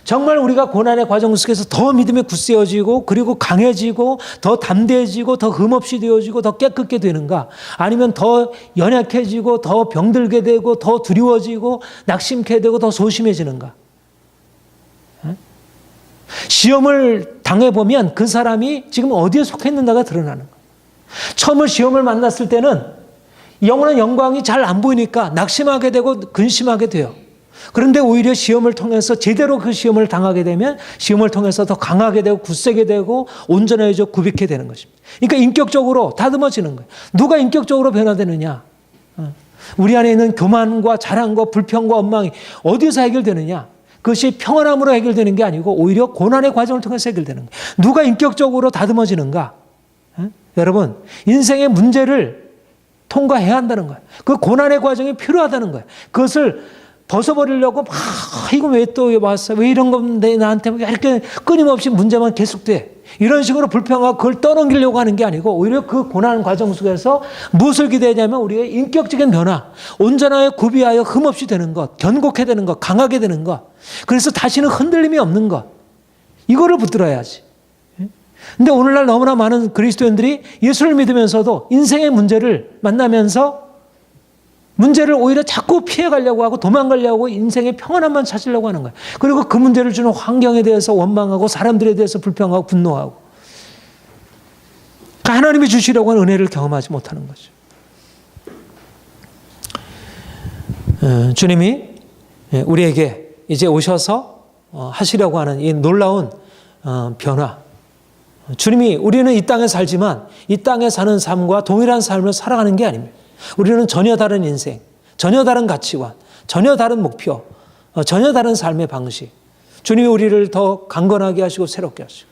정말 우리가 고난의 과정 속에서 더 믿음이 굳세어지고 그리고 강해지고 더 담대해지고 더 흠없이 되어지고 더 깨끗게 되는가? 아니면 더 연약해지고 더 병들게 되고 더 두려워지고 낙심케 되고 더 소심해지는가? 시험을 당해보면 그 사람이 지금 어디에 속해 있는가가 드러나는 거예요. 처음에 시험을 만났을 때는 영원한 영광이 잘 안 보이니까 낙심하게 되고 근심하게 돼요. 그런데 오히려 시험을 통해서 제대로 그 시험을 당하게 되면 시험을 통해서 더 강하게 되고 굳세게 되고 온전해져 굽게 되는 것입니다. 그러니까 인격적으로 다듬어지는 거예요. 누가 인격적으로 변화되느냐? 우리 안에 있는 교만과 자랑과 불평과 원망이 어디서 해결되느냐? 그것이 평안함으로 해결되는 게 아니고 오히려 고난의 과정을 통해서 해결되는 거예요. 누가 인격적으로 다듬어지는가? 여러분, 인생의 문제를 통과해야 한다는 거예요. 그 고난의 과정이 필요하다는 거예요. 그것을 벗어버리려고 이거 왜 또 왔어? 왜 이런 건데 나한테 이렇게 끊임없이 문제만 계속돼? 이런 식으로 불평하고 그걸 떠넘기려고 하는 게 아니고 오히려 그 고난 과정 속에서 무엇을 기대하냐면 우리의 인격적인 변화, 온전하여 구비하여 흠없이 되는 것, 견고케 되는 것, 강하게 되는 것, 그래서 다시는 흔들림이 없는 것, 이거를 붙들어야지. 근데 오늘날 너무나 많은 그리스도인들이 예수를 믿으면서도 인생의 문제를 만나면서 문제를 오히려 자꾸 피해가려고 하고 도망가려고 인생의 평안함만 찾으려고 하는 거예요. 그리고 그 문제를 주는 환경에 대해서 원망하고 사람들에 대해서 불평하고 분노하고 하나님이 주시려고 하는 은혜를 경험하지 못하는 거죠. 주님이 우리에게 이제 오셔서 하시려고 하는 이 놀라운 변화, 주님이 우리는 이 땅에 살지만 이 땅에 사는 삶과 동일한 삶을 살아가는 게 아닙니다. 우리는 전혀 다른 인생, 전혀 다른 가치관, 전혀 다른 목표, 전혀 다른 삶의 방식. 주님이 우리를 더 강건하게 하시고 새롭게 하시고,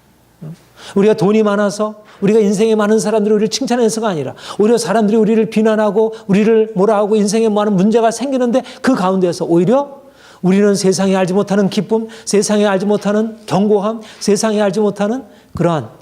우리가 돈이 많아서 우리가 인생에 많은 사람들이 우리를 칭찬해서가 아니라 오히려 사람들이 우리를 비난하고 우리를 뭐라 하고 인생에 많은 문제가 생기는데 그 가운데서 오히려 우리는 세상에 알지 못하는 기쁨, 세상에 알지 못하는 견고함, 세상에 알지 못하는 그러한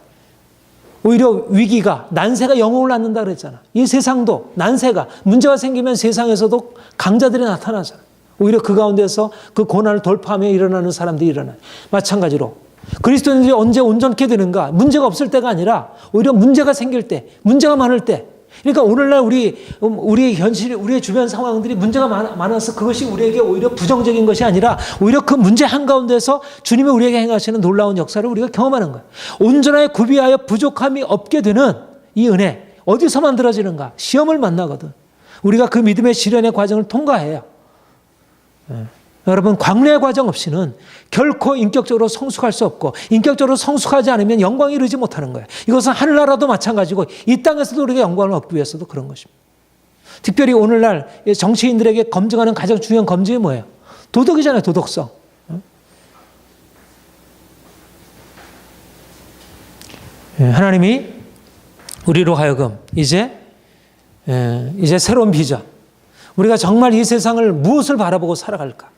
오히려 위기가, 난세가 영웅을 낳는다 그랬잖아. 이 세상도 난세가, 문제가 생기면 세상에서도 강자들이 나타나잖아. 오히려 그 가운데서 그 고난을 돌파하며 일어나는 사람들이 일어나요. 마찬가지로 그리스도인들이 언제 온전케 되는가? 문제가 없을 때가 아니라 오히려 문제가 생길 때, 문제가 많을 때. 그러니까 오늘날 우리의 현실, 우리의 주변 상황들이 문제가 많아서 그것이 우리에게 오히려 부정적인 것이 아니라 오히려 그 문제 한가운데서 주님이 우리에게 행하시는 놀라운 역사를 우리가 경험하는 거예요. 온전하게 구비하여 부족함이 없게 되는 이 은혜, 어디서 만들어지는가? 시험을 만나거든. 우리가 그 믿음의 시련의 과정을 통과해요. 여러분, 광야의 과정 없이는 결코 인격적으로 성숙할 수 없고 인격적으로 성숙하지 않으면 영광에 이르지 못하는 거예요. 이것은 하늘나라도 마찬가지고 이 땅에서도 우리가 영광을 얻기 위해서도 그런 것입니다. 특별히 오늘날 정치인들에게 검증하는 가장 중요한 검증이 뭐예요? 도덕이잖아요. 도덕성. 하나님이 우리로 하여금 이제 새로운 비전, 우리가 정말 이 세상을 무엇을 바라보고 살아갈까?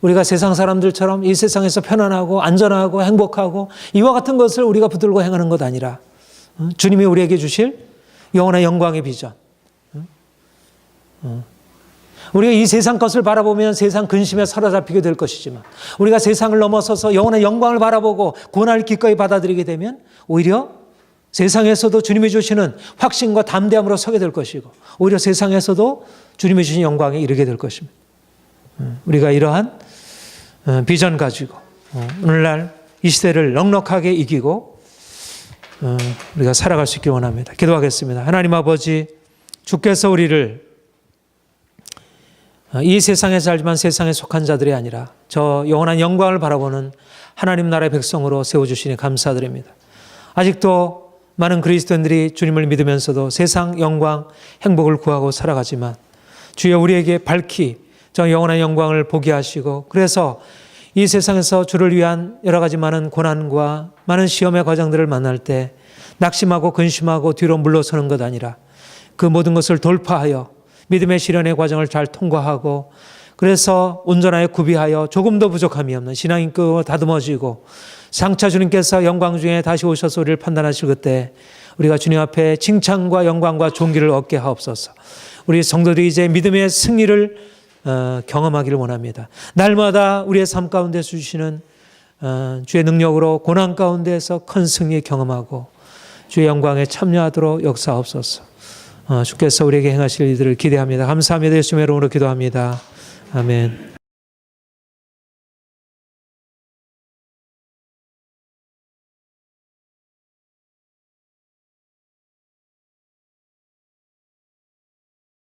우리가 세상 사람들처럼 이 세상에서 편안하고 안전하고 행복하고 이와 같은 것을 우리가 붙들고 행하는 것 아니라 주님이 우리에게 주실 영원한 영광의 비전. 우리가 이 세상 것을 바라보면 세상 근심에 사로잡히게 될 것이지만 우리가 세상을 넘어서서 영원한 영광을 바라보고 고난을 기꺼이 받아들이게 되면 오히려 세상에서도 주님이 주시는 확신과 담대함으로 서게 될 것이고 오히려 세상에서도 주님이 주신 영광에 이르게 될 것입니다. 우리가 이러한 비전 가지고 오늘날 이 시대를 넉넉하게 이기고 우리가 살아갈 수 있길 원합니다. 기도하겠습니다. 하나님 아버지, 주께서 우리를 이 세상에 살지만 세상에 속한 자들이 아니라 저 영원한 영광을 바라보는 하나님 나라의 백성으로 세워주시니 감사드립니다. 아직도 많은 그리스도인들이 주님을 믿으면서도 세상 영광, 행복을 구하고 살아가지만 주여 우리에게 밝히 저 영원한 영광을 보게 하시고 그래서 이 세상에서 주를 위한 여러 가지 많은 고난과 많은 시험의 과정들을 만날 때 낙심하고 근심하고 뒤로 물러서는 것 아니라 그 모든 것을 돌파하여 믿음의 시련의 과정을 잘 통과하고 그래서 온전하게 구비하여 조금도 부족함이 없는 신앙이 다듬어지고 장차 주님께서 영광 중에 다시 오셔서 우리를 판단하실 그때 우리가 주님 앞에 칭찬과 영광과 존귀를 얻게 하옵소서. 우리 성도들이 이제 믿음의 승리를 경험하기를 원합니다. 날마다 우리의 삶 가운데 주시는 주의 능력으로 고난 가운데에서 큰 승리 경험하고 주의 영광에 참여하도록 역사하옵소서. 주께서 우리에게 행하실 일들을 기대합니다. 감사합니다. 예수님의 이름으로 기도합니다. 아멘.